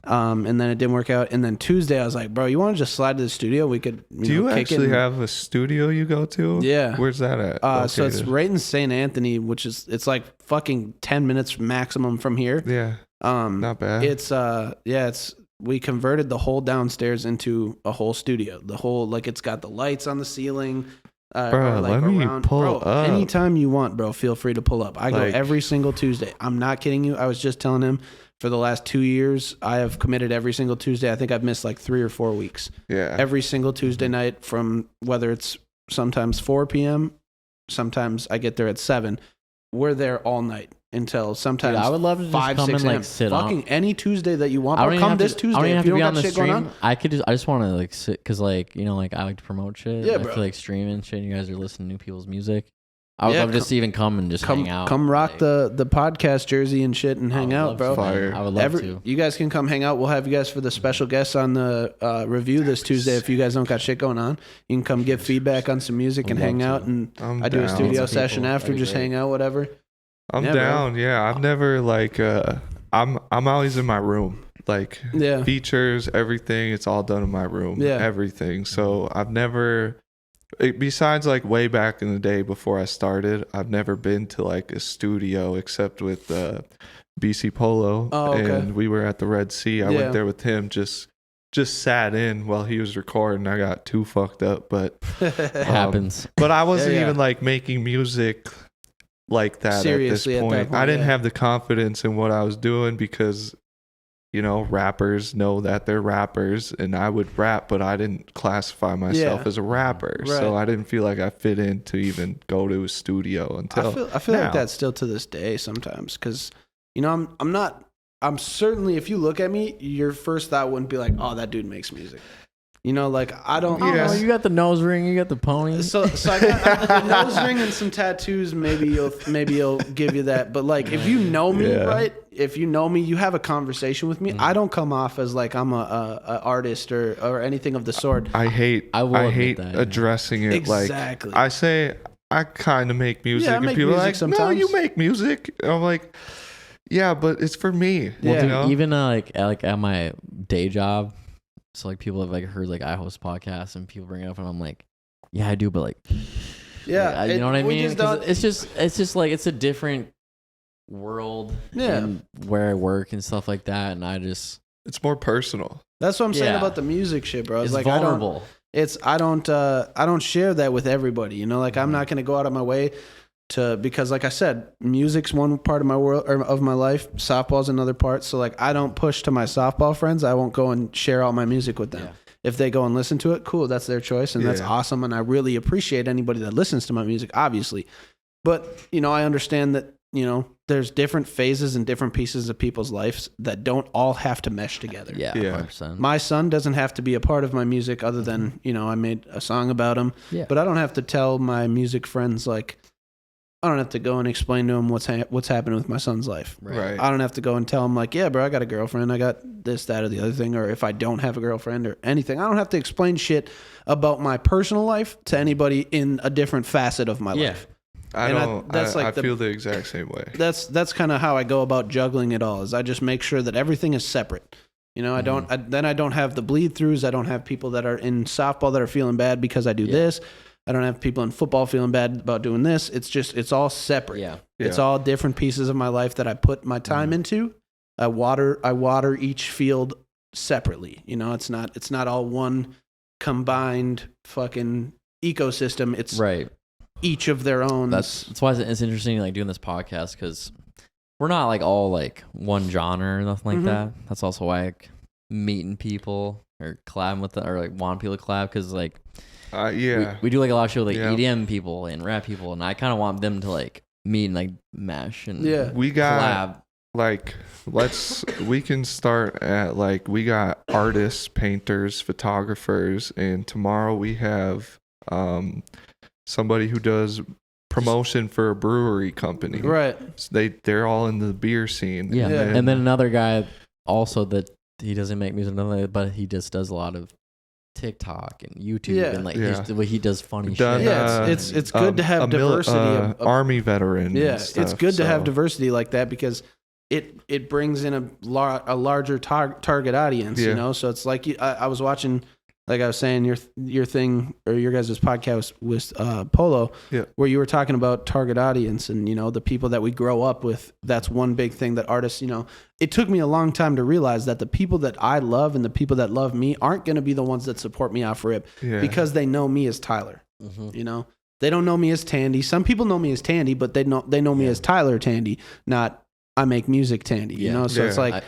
and then it didn't work out. And then Tuesday I was like, bro, you want to just slide to the studio? We could. Do you actually have a studio you go to? Yeah. Where's that at? So it's right in St. Anthony, which is it's like fucking 10 minutes maximum from here. Yeah. Not bad. It's we converted the whole downstairs into a whole studio. The whole, like, it's got the lights on the ceiling. Bro, like, let me pull up. Anytime you want, bro, feel free to pull up. I go every single Tuesday. I'm not kidding you. I was just telling him, for the last 2 years, I have committed every single Tuesday. I think I've missed like 3 or 4 weeks. Yeah. Every single Tuesday night, from whether it's sometimes 4 p.m., sometimes I get there at 7. We're there all night until sometimes. Dude, I would love to just 5, come 6 and, a.m. like, sit Fucking on. any Tuesday that you want. I don't Come this to, Tuesday. I don't even if have you to be don't on got the shit going stream. on. I just want to, like, sit, because, like, you know, like, I like to promote shit. Yeah, I bro. feel like streaming shit. And you guys are listening to new people's music. I would love just to even come and just hang out. Come rock like, the podcast jersey and shit and hang out, bro. Fire. I would love to. You guys can come hang out. We'll have you guys for the special guests on the review this Tuesday. If you guys don't got shit going on, you can come give feedback on some music and hang out. And I do a studio session after, just hang out, whatever. I'm down. Bro. Yeah, I've never, like, I'm always in my room. Like, features, everything, it's all done in my room. Yeah. Everything. So I've never, besides, like, way back in the day before I started, I've never been to, like, a studio except with BC Polo. Oh, okay. And we were at the Red Sea. I went there with him, just sat in while he was recording. I got too fucked up, but it happens. But I wasn't even, like, making music like that seriously at this point. I didn't yeah. have the confidence in what I was doing because, you know, rappers know that they're rappers, and I would rap, but I didn't classify myself as a rapper. Right. So I didn't feel like I fit in to even go to a studio until I feel like that's still to this day sometimes, because, you know, I'm certainly, if you look at me, your first thought wouldn't be like, oh, that dude makes music. You know, like, I don't. Oh, you got the nose ring, you got the pony. So I got the nose ring and some tattoos. Maybe you'll give you that. But, like, if you know me, right? If you know me, you have a conversation with me. I don't come off as like I'm a artist or anything of the sort. I hate addressing it. Exactly. Like, I say I kind of make music, I and make people music are like, sometimes. no, you make music. And I'm like, Yeah, but it's for me. Well, You know? even like at my day job, so like people have like heard like I host podcasts and people bring it up and I'm like, yeah, I do, but like, yeah, like, you know what I mean? It's It's like it's a different world. Yeah, where I work and stuff like that, and it's more personal. That's what I'm saying about the music shit, bro. It's like vulnerable. I don't share that with everybody. You know, like I'm not gonna go out of my way because like I said, music's one part of my world or of my life. Softball's another part. So like I don't push to my softball friends. I won't go and share all my music with them. Yeah. If they go and listen to it, cool, that's their choice and that's awesome. And I really appreciate anybody that listens to my music, obviously. But, you know, I understand that, you know, there's different phases and different pieces of people's lives that don't all have to mesh together. Yeah. 100%. My son doesn't have to be a part of my music other than, you know, I made a song about him. Yeah. But I don't have to tell my music friends like, I don't have to go and explain to him what's happening with my son's life. Right. I don't have to go and tell him like, yeah, bro, I got a girlfriend. I got this, that, or the other thing. Or if I don't have a girlfriend or anything, I don't have to explain shit about my personal life to anybody in a different facet of my life. I feel the exact same way. That's kind of how I go about juggling it all. Is I just make sure that everything is separate. You know, I don't have the bleed throughs. I don't have people that are in softball that are feeling bad because I do this. I don't have people in football feeling bad about doing this. It's all separate. Yeah. It's all different pieces of my life that I put my time into. I water each field separately. You know, it's not all one combined fucking ecosystem. It's each of their own. That's why it's interesting like doing this podcast because we're not like all like one genre or nothing like that. That's also why like meeting people or collabing with or like wanting people to collab because like we do like a lot of shit with like EDM people and rap people and I kind of want them to like meet and like mesh and we got collab. Like we can start at like we got artists, painters, photographers, and tomorrow we have somebody who does promotion for a brewery company. Right. So they're all in the beer scene. Yeah. And then another guy also that he doesn't make music, but he just does a lot of TikTok and YouTube and like he does funny shit. Yeah, it's good to have diversity. Army veteran. Yeah, it's good to have diversity like that because it brings in a larger target audience. You know, so it's like I was watching. Like I was saying, your thing or your guys' podcast with Polo, where you were talking about target audience and, you know, the people that we grow up with. That's one big thing that artists, you know, it took me a long time to realize that the people that I love and the people that love me aren't going to be the ones that support me off rip because they know me as Tyler. You know, they don't know me as Tandy. Some people know me as Tandy, but they know me as Tyler Tandy, not I make music Tandy, you know? So it's like,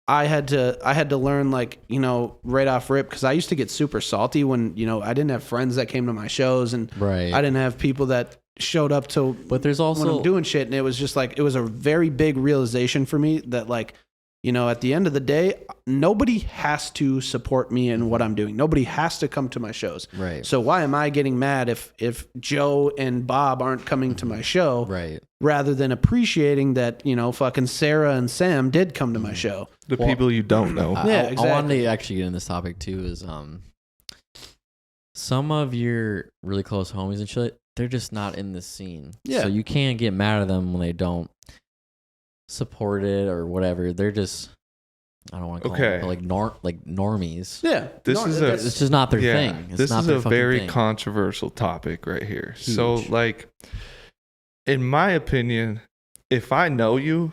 I had to learn like, you know, right off rip because I used to get super salty when, you know, I didn't have friends that came to my shows and I didn't have people that showed up to but there's also when I'm doing shit and it was just like it was a very big realization for me that like, you know, at the end of the day, nobody has to support me in what I'm doing. Nobody has to come to my shows. Right. So why am I getting mad if Joe and Bob aren't coming to my show? Right. Rather than appreciating that, you know, fucking Sarah and Sam did come to my show. The people you don't know. Yeah, exactly. I wanted to actually get in this topic too is some of your really close homies and shit, they're just not in the scene. Yeah. So you can't get mad at them when they don't support it or whatever. They're just I don't want to call them like normies. Yeah. It's just not their thing. This is a very controversial topic right here. Huge. So like in my opinion, if I know you,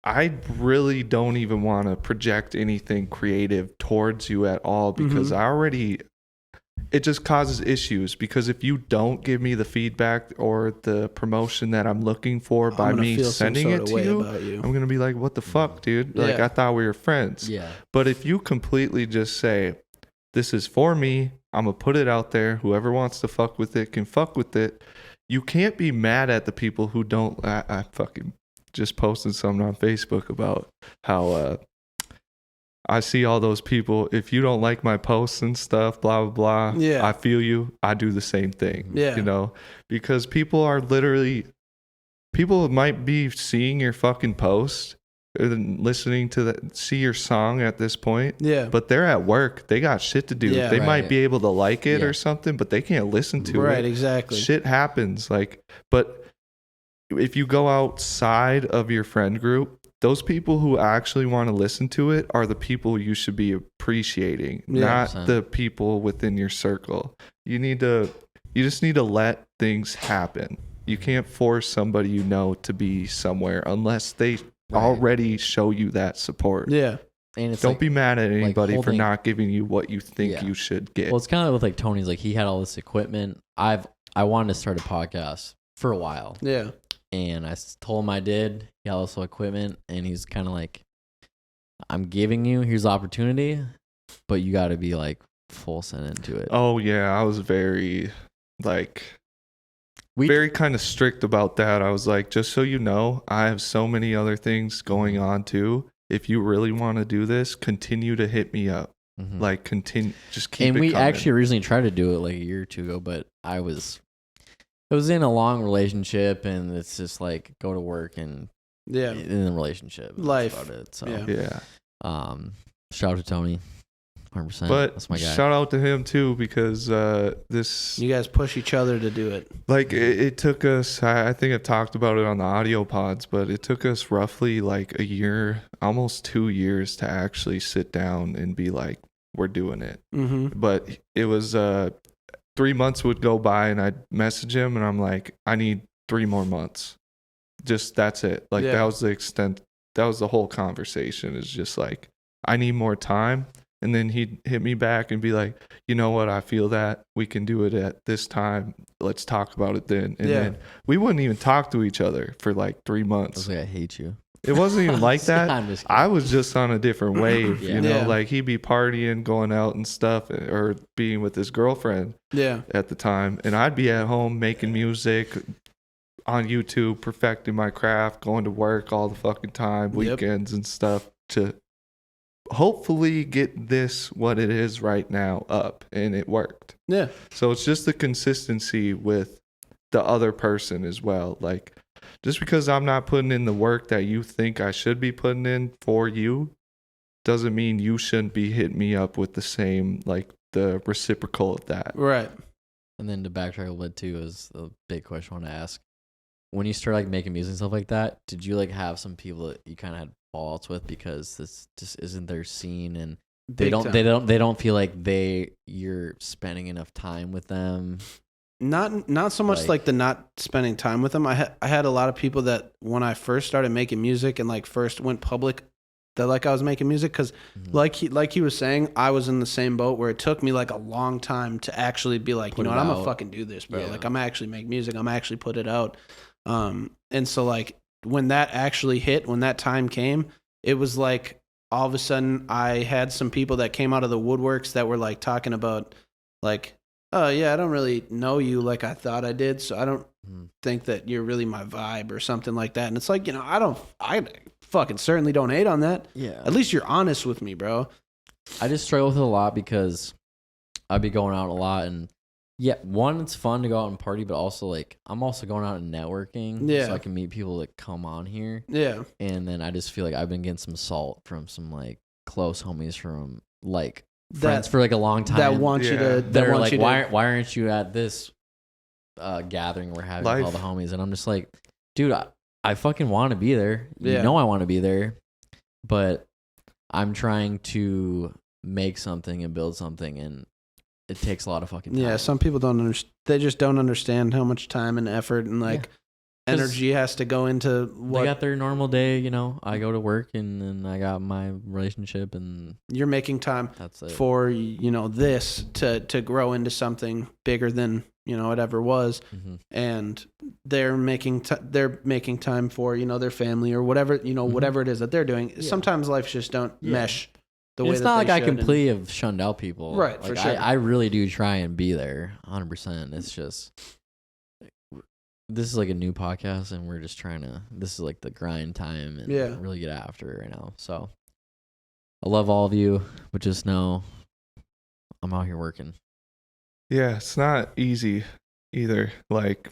I really don't even want to project anything creative towards you at all because it just causes issues because if you don't give me the feedback or the promotion that I'm looking for by me sending it to you, I'm going to be like, what the fuck, dude? Like, I thought we were friends. Yeah. But if you completely just say, this is for me, I'm going to put it out there. Whoever wants to fuck with it can fuck with it. You can't be mad at the people who don't. I fucking just posted something on Facebook about how I see all those people. If you don't like my posts and stuff, blah, blah, blah. I feel you. I do the same thing. Yeah. You know, because people might be seeing your fucking post and listening to see your song at this point. Yeah. But they're at work. They got shit to do. Yeah, they might be able to like it or something, but they can't listen to it. Right, exactly. Shit happens. Like, but if you go outside of your friend group those people who actually want to listen to it are the people you should be appreciating, not 100%. the people within your circle. You just need to let things happen. You can't force somebody you know to be somewhere unless they already show you that support. Yeah. And it's don't be mad at anybody for not giving you what you think you should get. Well, it's kind of with like Tony's, like he had all this equipment. I wanted to start a podcast for a while. Yeah. And I told him I did. He had also equipment, and he's kind of like, I'm giving you, here's the opportunity, but you got to be like full send into it. Oh yeah, I was very very kind of strict about that. I was like, just so you know, I have so many other things going on too. If you really want to do this, continue to hit me up. Like continue, just keep it coming. And we actually originally tried to do it like a year or two ago, but it was in a long relationship, and it's just like go to work and in the relationship, life. That's about it. So shout out to Tony, 100%. But that's my guy. Shout out to him too, because you guys push each other to do it. Like it took us. I think I've talked about it on the audio pods, but it took us roughly like a year, almost 2 years, to actually sit down and be like, we're doing it. But it was 3 months would go by, and I'd message him, and I'm like, I need 3 more months. Just that's it. Like that was the extent. That was the whole conversation. Is just like, I need more time. And then he'd hit me back and be like, you know what? I feel that we can do it at this time. Let's talk about it then. And then we wouldn't even talk to each other for like 3 months. I was like, I hate you. It wasn't even like that. I was just on a different wave, you know, like he'd be partying, going out and stuff, or being with his girlfriend at the time. And I'd be at home making music on YouTube, perfecting my craft, going to work all the fucking time, weekends and stuff, to hopefully get this what it is right now up. And it worked. Yeah. So it's just the consistency with the other person as well. Like, just because I'm not putting in the work that you think I should be putting in for you doesn't mean you shouldn't be hitting me up with the same, like the reciprocal of that. Right. And then to backtrack a little bit too is the big question I want to ask. When you start like making music and stuff like that, did you like have some people that you kind of had fallouts with because this just isn't their scene, and they don't feel like you're spending enough time with them? Not so much like the not spending time with them. I had a lot of people that when I first started making music and like first went public, that like I was making music, because like he was saying, I was in the same boat where it took me like a long time to actually be like, you know what, I'm gonna fucking do this, bro. Yeah. Like I'm actually make music, I'm actually put it out. And so like when that actually hit, when that time came, it was like all of a sudden I had some people that came out of the woodworks that were like talking about like, oh yeah, I don't really know you like I thought I did, so I don't think that you're really my vibe or something like that. And it's like, you know, I fucking certainly don't hate on that. Yeah. At least you're honest with me, bro. I just struggle with it a lot because I'd be going out a lot, and one, it's fun to go out and party, but also like I'm also going out and networking, so I can meet people that come on here. Yeah. And then I just feel like I've been getting some salt from some like close homies from like friends for like a long time that want you to. They're like, why aren't you at this gathering we're having with all the homies? And I'm just like, dude, I fucking want to be there. You know I want to be there, but I'm trying to make something and build something, and it takes a lot of fucking time. Yeah, some people don't understand. They just don't understand how much time and effort and like energy has to go into what. They got their normal day, you know. I go to work, and then I got my relationship, and you're making time for, you know, this to grow into something bigger than, you know, it ever was. And they're making time for, you know, their family or whatever, you know, whatever it is that they're doing. Yeah. Sometimes life just don't mesh the way that they should. It's not like I completely have shunned out people. Right, like, for sure. I really do try and be there 100%. It's just, this is like a new podcast, and we're just trying to, this is like the grind time and really get after it right now. So I love all of you, but just know I'm out here working. Yeah, it's not easy either. Like,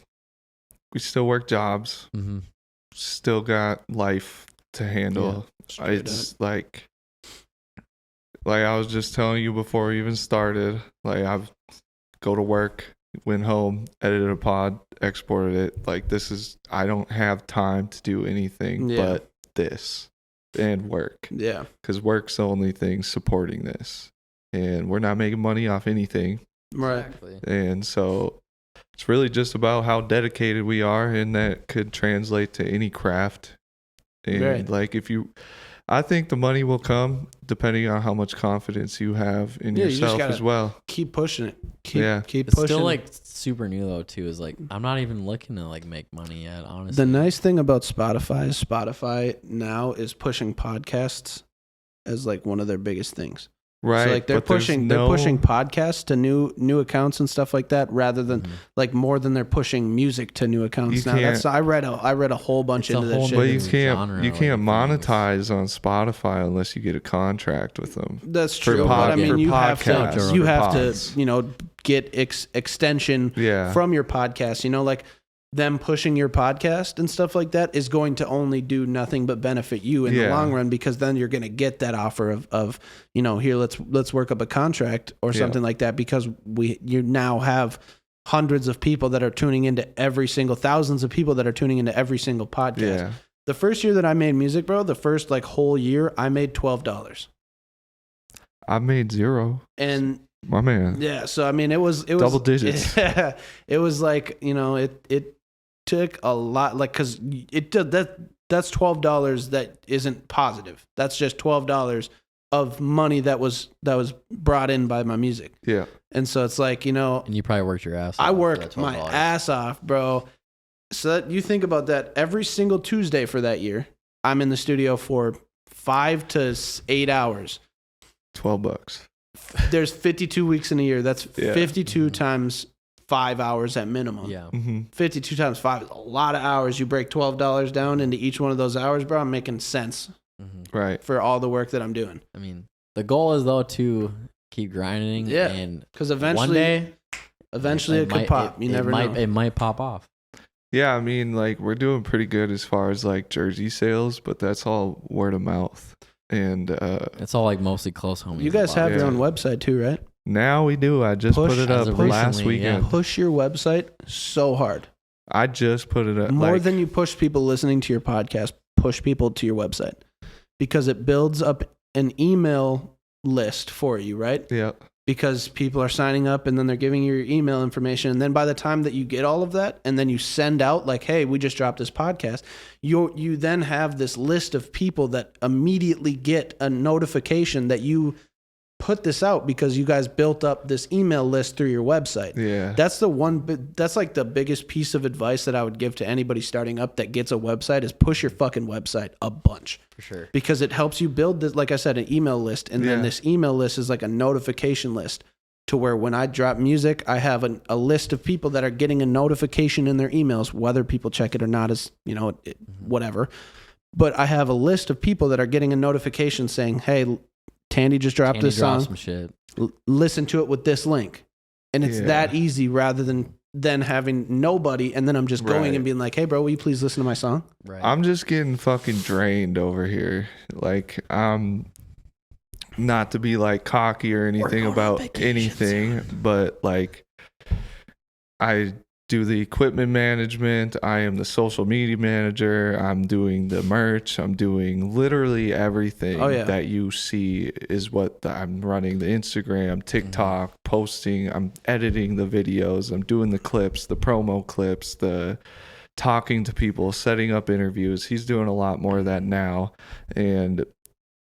we still work jobs, still got life to handle. It's like I was just telling you before we even started, like I've go to work, went home, edited a pod, exported it. Like I don't have time to do anything but this. and work. Yeah. Because work's the only thing supporting this. And we're not making money off anything. Right. Exactly. And so it's really just about how dedicated we are, and that could translate to any craft. And like I think the money will come depending on how much confidence you have in yourself as well. Keep pushing it. Keep it's pushing. Still like super new though too. Is like I'm not even looking to like make money yet. Honestly, the nice thing about Spotify is Spotify now is pushing podcasts as like one of their biggest things. Right. So like they're pushing podcasts to new accounts and stuff like that, rather than like more than they're pushing music to new accounts. Now I read a whole bunch into that shit. But you can't monetize on Spotify unless you get a contract with them. That's true. But I mean, you have to get extension from your podcast. Like them pushing your podcast and stuff like that is going to only do nothing but benefit you in the long run, because then you're going to get that offer of here, let's work up a contract or something like that, because you now have hundreds of people that are tuning into thousands of people that are tuning into every single podcast. Yeah. The first year that I made music, bro, the first like whole year, I made $12. I made $0. And my man. Yeah. So, I mean, it was double digits. It was like, it took a lot, like, cause that's $12 that isn't positive. That's just $12 of money that was brought in by my music. Yeah. And so it's like, and you probably worked your ass off. I worked my ass off, bro. So that you think about that, every single Tuesday for that year, I'm in the studio for 5 to 8 hours. $12. There's 52 weeks in a year. That's 52 times 5 hours at minimum. Yeah. 52 times 5 is a lot of hours. You break $12 down into each one of those hours, bro. I'm making sense. Right. For all the work that I'm doing. I mean, the goal is though to keep grinding. Yeah. And because eventually, one day, it could pop. You never know. It might pop off. Yeah, I mean, like, we're doing pretty good as far as like jersey sales, but that's all word of mouth. And it's all like mostly close homies. You guys have your own website too, right? Now we do. I just put it up last weekend. Push your website so hard. I just put it up. More than you push people listening to your podcast, push people to your website, because it builds up an email list for you, right? Yeah. Because people are signing up and then they're giving you your email information. And then by the time that you get all of that and then you send out like, hey, we just dropped this podcast, you then have this list of people that immediately get a notification that you put this out because you guys built up this email list through your website. Yeah. That's like the biggest piece of advice that I would give to anybody starting up that gets a website is push your fucking website a bunch. For sure. Because it helps you build this, like I said, an email list. And then this email list is like a notification list to where when I drop music, I have a list of people that are getting a notification in their emails, whether people check it or not is, whatever. But I have a list of people that are getting a notification saying, hey, Tandy just dropped this song. Some shit. Listen to it with this link. And it's that easy rather than having nobody. And then I'm just going and being like, hey, bro, will you please listen to my song? Right. I'm just getting fucking drained over here. Like, not to be like cocky or anything about anything, but like, I do the equipment management. I am the social media manager. I'm doing the merch. I'm doing literally everything that you see is what I'm running. The Instagram, TikTok, posting. I'm editing the videos. I'm doing the clips, the promo clips, the talking to people, setting up interviews. He's doing a lot more of that now. And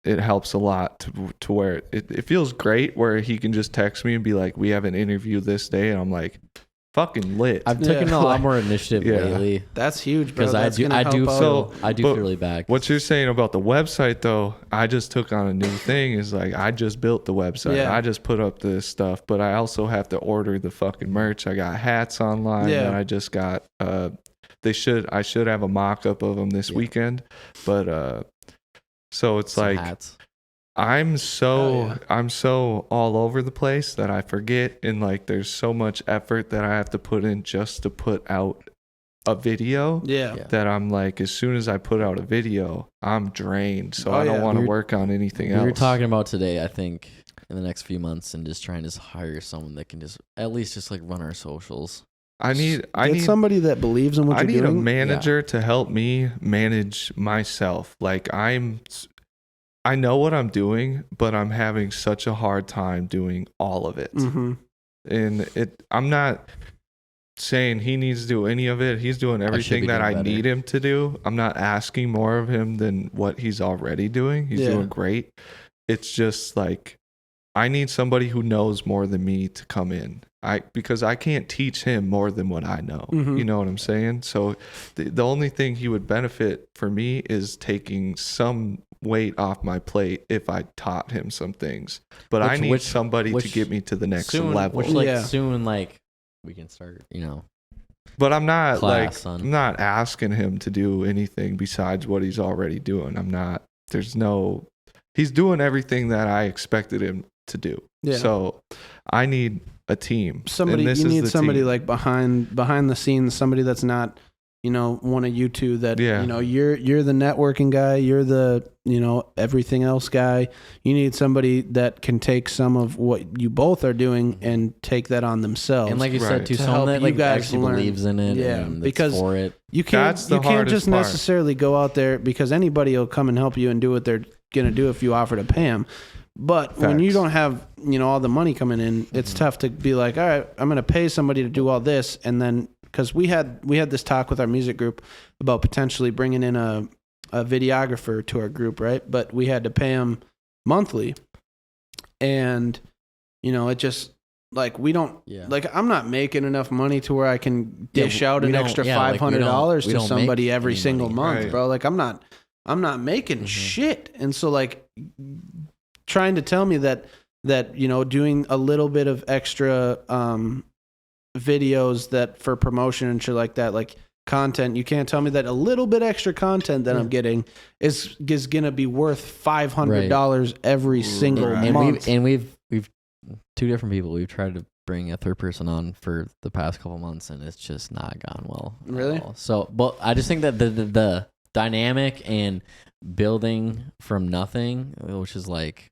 it helps a lot to where it feels great where he can just text me and be like, we have an interview this day. And I'm like, fucking lit. I've taken a lot more initiative lately. That's huge, bro. Because I do feel really bad. What you're saying about the website, though, I just took on a new thing. Is like I just built the website. Yeah. I just put up this stuff, but I also have to order the fucking merch. I got hats online, and I just got. I should have a mock-up of them this weekend, but so it's some like hats. I'm so all over the place that I forget, and like there's so much effort that I have to put in just to put out a video that I'm like, as soon as I put out a video, I'm drained, so I don't want to work on anything else. We were talking about today, I think, in the next few months, and just trying to hire someone that can just at least just like run our socials. I need somebody that believes in what you're doing. I need a manager to help me manage myself. Like I'm I know what I'm doing, but I'm having such a hard time doing all of it. Mm-hmm. And I'm not saying he needs to do any of it. He's doing everything that I need him to do. I'm not asking more of him than what he's already doing. He's doing great. It's just like, I need somebody who knows more than me to come in. Because I can't teach him more than what I know. Mm-hmm. You know what I'm saying? So the only thing he would benefit for me is taking some weight off my plate if I taught him some things. But I need somebody to get me to the next level. Soon, like, we can start, But I'm not I'm not asking him to do anything besides what he's already doing. He's doing everything that I expected him to do. Yeah. So I need a team. You need somebody team. Like behind the scenes, somebody that's not, one of you two that, you're the networking guy, you're the, everything else guy. You need somebody that can take some of what you both are doing and take that on themselves. And like you said, too, someone that like actually believes in it. Yeah, and because for it. You can't just necessarily go out there, because anybody will come and help you and do what they're going to do if you offer to pay them. But when you don't have, all the money coming in, it's tough to be like, all right, I'm going to pay somebody to do all this. And then, because we had this talk with our music group about potentially bringing in a videographer to our group, right? But we had to pay him monthly. And, it just, like, we don't, like, I'm not making enough money to where I can dish out an extra $500 to somebody every single month, bro. Like, I'm not making shit. And so, like, trying to tell me that doing a little bit of extra videos that for promotion and shit like that, like content, you can't tell me that a little bit extra content that I'm getting is gonna be worth $500 every single month. We've two different people. We've tried to bring a third person on for the past couple months, and it's just not gone well. Really? So, but I just think that the dynamic and building from nothing, which is like,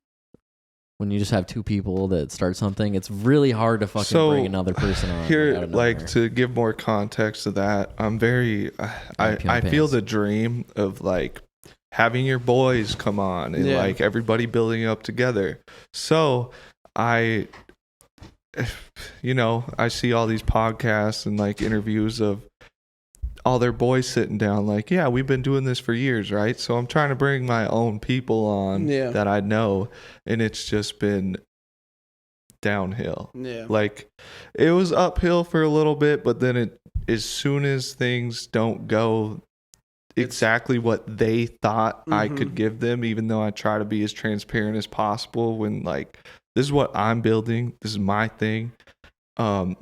when you just have two people that start something, it's really hard to fucking bring another person on. Here, like, to give more context to that, I'm very, I feel the dream of like having your boys come on and like everybody building up together. So I see all these podcasts and like interviews of all their boys sitting down like, yeah, we've been doing this for years, right? So I'm trying to bring my own people on that I know, and it's just been downhill. Yeah. Like, it was uphill for a little bit, but then as soon as things don't go exactly what they thought I could give them, even though I try to be as transparent as possible when, like, this is what I'm building, this is my thing.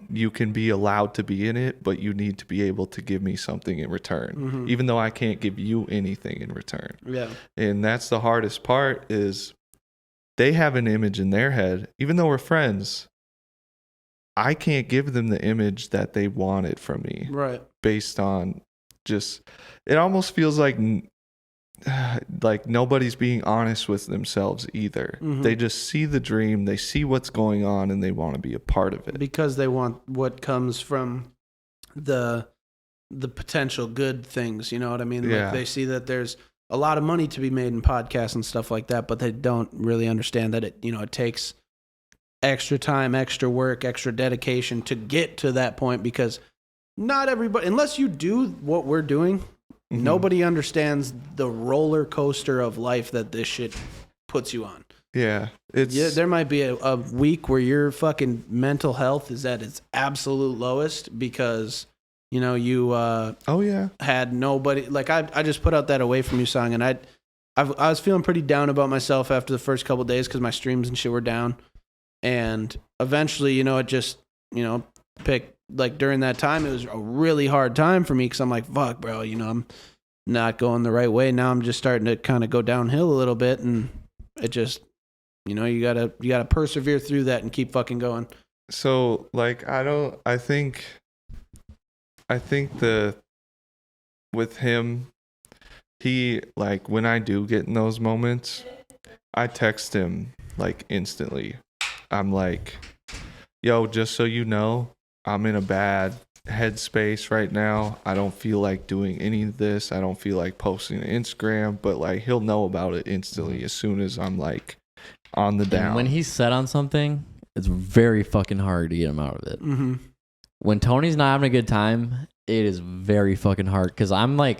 You can be allowed to be in it, but you need to be able to give me something in return, even though I can't give you anything in return. Yeah. And that's the hardest part, is they have an image in their head. Even though we're friends, I can't give them the image that they wanted from me. Right. Based on just, it almost feels like nobody's being honest with themselves either. They just see the dream, they see what's going on, and they want to be a part of it because they want what comes from the potential good things, you know what I mean? Like, they see that there's a lot of money to be made in podcasts and stuff like that, but they don't really understand that it takes extra time, extra work, extra dedication to get to that point, because not everybody, unless you do what we're doing, nobody understands the roller coaster of life that this shit puts you on. Yeah. There might be a week where your fucking mental health is at its absolute lowest because, you had nobody. Like, I just put out that Away From You song, and I was feeling pretty down about myself after the first couple of days because my streams and shit were down. And eventually, it just, picked. Like, during that time, it was a really hard time for me because I'm like, fuck, bro, I'm not going the right way. Now I'm just starting to kind of go downhill a little bit, and it just, you gotta persevere through that and keep fucking going. So, like, I think with him, he, like, when I do get in those moments, I text him, like, instantly. I'm like, yo, just so you know, I'm in a bad headspace right now. I don't feel like doing any of this. I don't feel like posting on Instagram, but like he'll know about it instantly as soon as I'm like on the down. And when he's set on something, it's very fucking hard to get him out of it. Mm-hmm. When Tony's not having a good time, it is very fucking hard because I'm the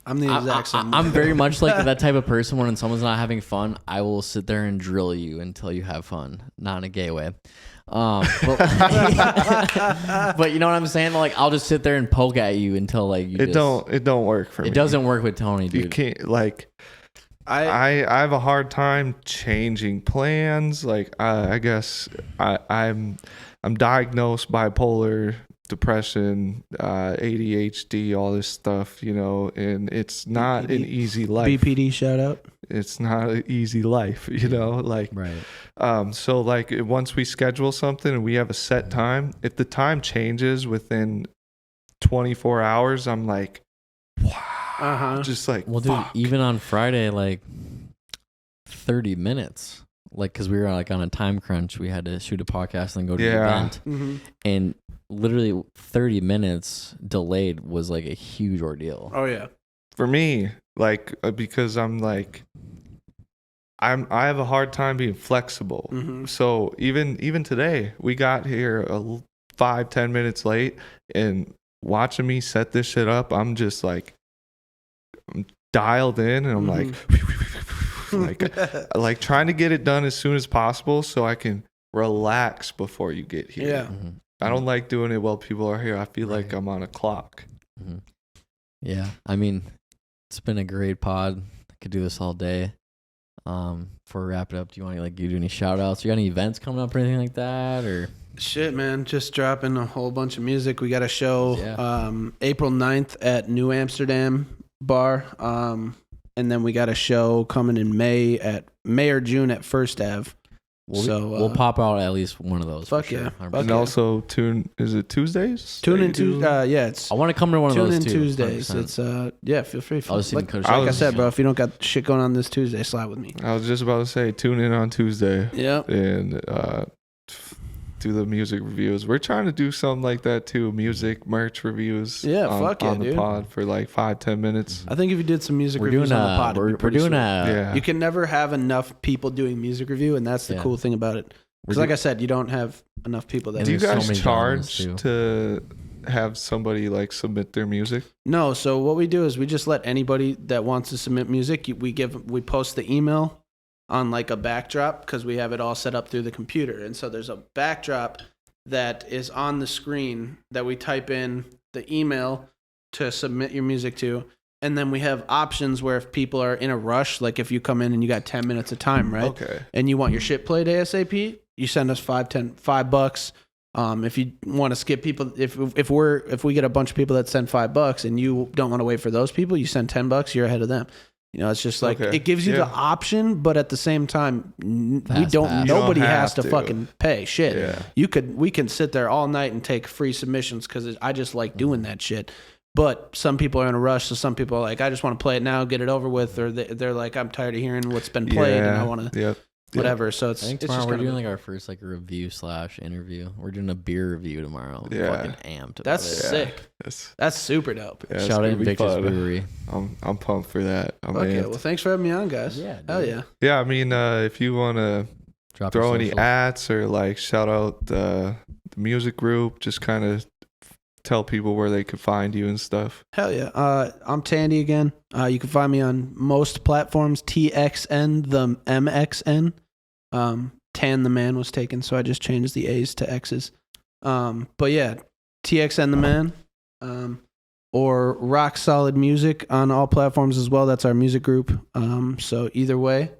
exact same. I'm very much like that type of person. When someone's not having fun, I will sit there and drill you until you have fun. Not in a gay way. But you know what I'm saying? Like I'll just sit there and poke at you until like you. It don't work for me. It doesnn't work with Tony, dude. You can't like. I have a hard time changing plans. Like I guess I'm diagnosed bipolar, depression, ADHD, all this stuff, you know, and it's not BPD. An easy life. BPD shout out. It's not an easy life, you know, like right. So like once we schedule something and we have a set time, if the time changes within 24 hours, I'm like, wow, just like, well, dude, even on Friday, like 30 minutes, like because we were like on a time crunch, we had to shoot a podcast and then go to the event, and literally 30 minutes delayed was like a huge ordeal. Oh yeah, for me, like because I'm like. I have a hard time being flexible. So even today, we got here 5-10 minutes late, and watching me set this shit up, I'm just like I'm dialed in, and I'm like trying to get it done as soon as possible so I can relax before you get here. Yeah. I don't like doing it while people are here. I feel like I'm on a clock. Yeah, I mean, it's been a great pod. I could do this all day. Before we wrap it up, do you want to like you do any shout outs? You got any events coming up or anything like that? Or shit, man, just dropping a whole bunch of music. We got a show April 9th at New Amsterdam Bar. And then we got a show coming in May or June at First Ave. We'll pop out at least one of those. Fuck for yeah. sure. And also is it Tuesdays? Tune in Tuesdays. Yeah, it's. I want to come to one of those Tune in too, Tuesdays. 100%. It's feel free. Like I said, bro, if you don't got shit going on this Tuesday, slide with me. I was just about to say, tune in on Tuesday. Yep. And do the music reviews. We're trying to do something like that too. Music merch reviews. Yeah, on the dude. pod for like 5-10 minutes. I think if you did some music reviews on the pod, we're doing a. You can never have enough people doing music review, and that's the cool thing about it. Because like I said, you don't have enough people that. Do you guys charge to have somebody like submit their music? No. So what we do is we just let anybody that wants to submit music. We post the email on like a backdrop because we have it all set up through the computer, and so there's a backdrop that is on the screen that we type in the email to submit your music to. And then we have options where if people are in a rush, like if you come in and you got 10 minutes of time, right? Okay. And you want your shit played ASAP, you send us $5. If you want to skip people, if we get a bunch of people that send $5 and you don't want to wait for those people, you send $10, you're ahead of them. You know, it's just like it gives you the option, but at the same time, nobody has to fucking pay shit. Yeah. We can sit there all night and take free submissions because I just like doing that shit. But some people are in a rush, so some people are like, I just want to play it now, get it over with, or they're like, I'm tired of hearing what's been played, and I want to, whatever. So it's. I think tomorrow we're doing like our first like review / interview. We're doing a beer review tomorrow. Yeah, I'm fucking amped. That's sick. That's super dope. Yeah, shout out Invictus Brewery. I'm pumped for that. Well, thanks for having me on, guys. Yeah, dude. Hell yeah. Yeah, I mean, if you want to throw any ads or like shout out the music group, just kind of tell people where they could find you and stuff. Hell yeah. I'm Tandy again. You can find me on most platforms, TXN, the MXN. Tan the Man was taken, so I just changed the A's to X's. But yeah, TXN the Man. Or Rock Solid Music on all platforms as well. That's our music group. So either way,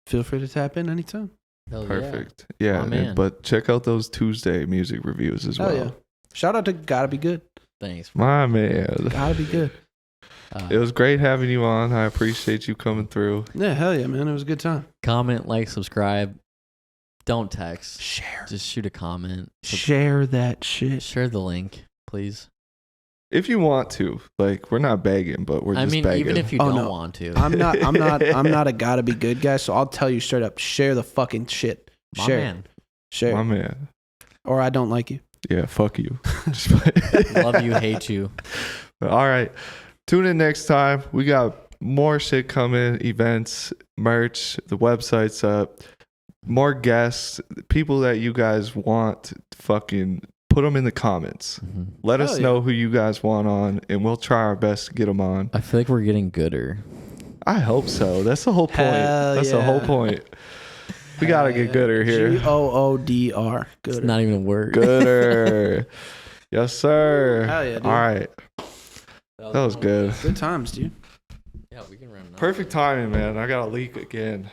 feel free to tap in anytime. Hell perfect. Yeah, but check out those Tuesday music reviews as well. Yeah. Shout out to Gotta Be Good. Thanks. My man. Gotta Be Good. It was great having you on. I appreciate you coming through. Yeah, hell yeah, man. It was a good time. Comment, like, subscribe. Don't text. Share. Just shoot a comment. Share that shit. Share the link, please. If you want to. Like, we're not begging, but we're just begging. Even if you don't want to. I'm not a Gotta Be Good guy, so I'll tell you straight up, share the fucking shit. My man. Share. My man. Or I don't like you. Yeah, fuck you. Love you, hate you. All right. Tune in next time. We got more shit coming, events, merch, the website's up, more guests, people that you guys want, fucking put them in the comments. Mm-hmm. Let us know who you guys want on, and we'll try our best to get them on. I feel like we're getting gooder. I hope so. That's the whole point. That's the whole point. We got to get gooder here. Goodr. It's not even a word. Gooder. Yes, sir. Hell yeah, dude. All right. That was good. Good times, dude. Yeah, we can run. Perfect timing, man. I got a leak again.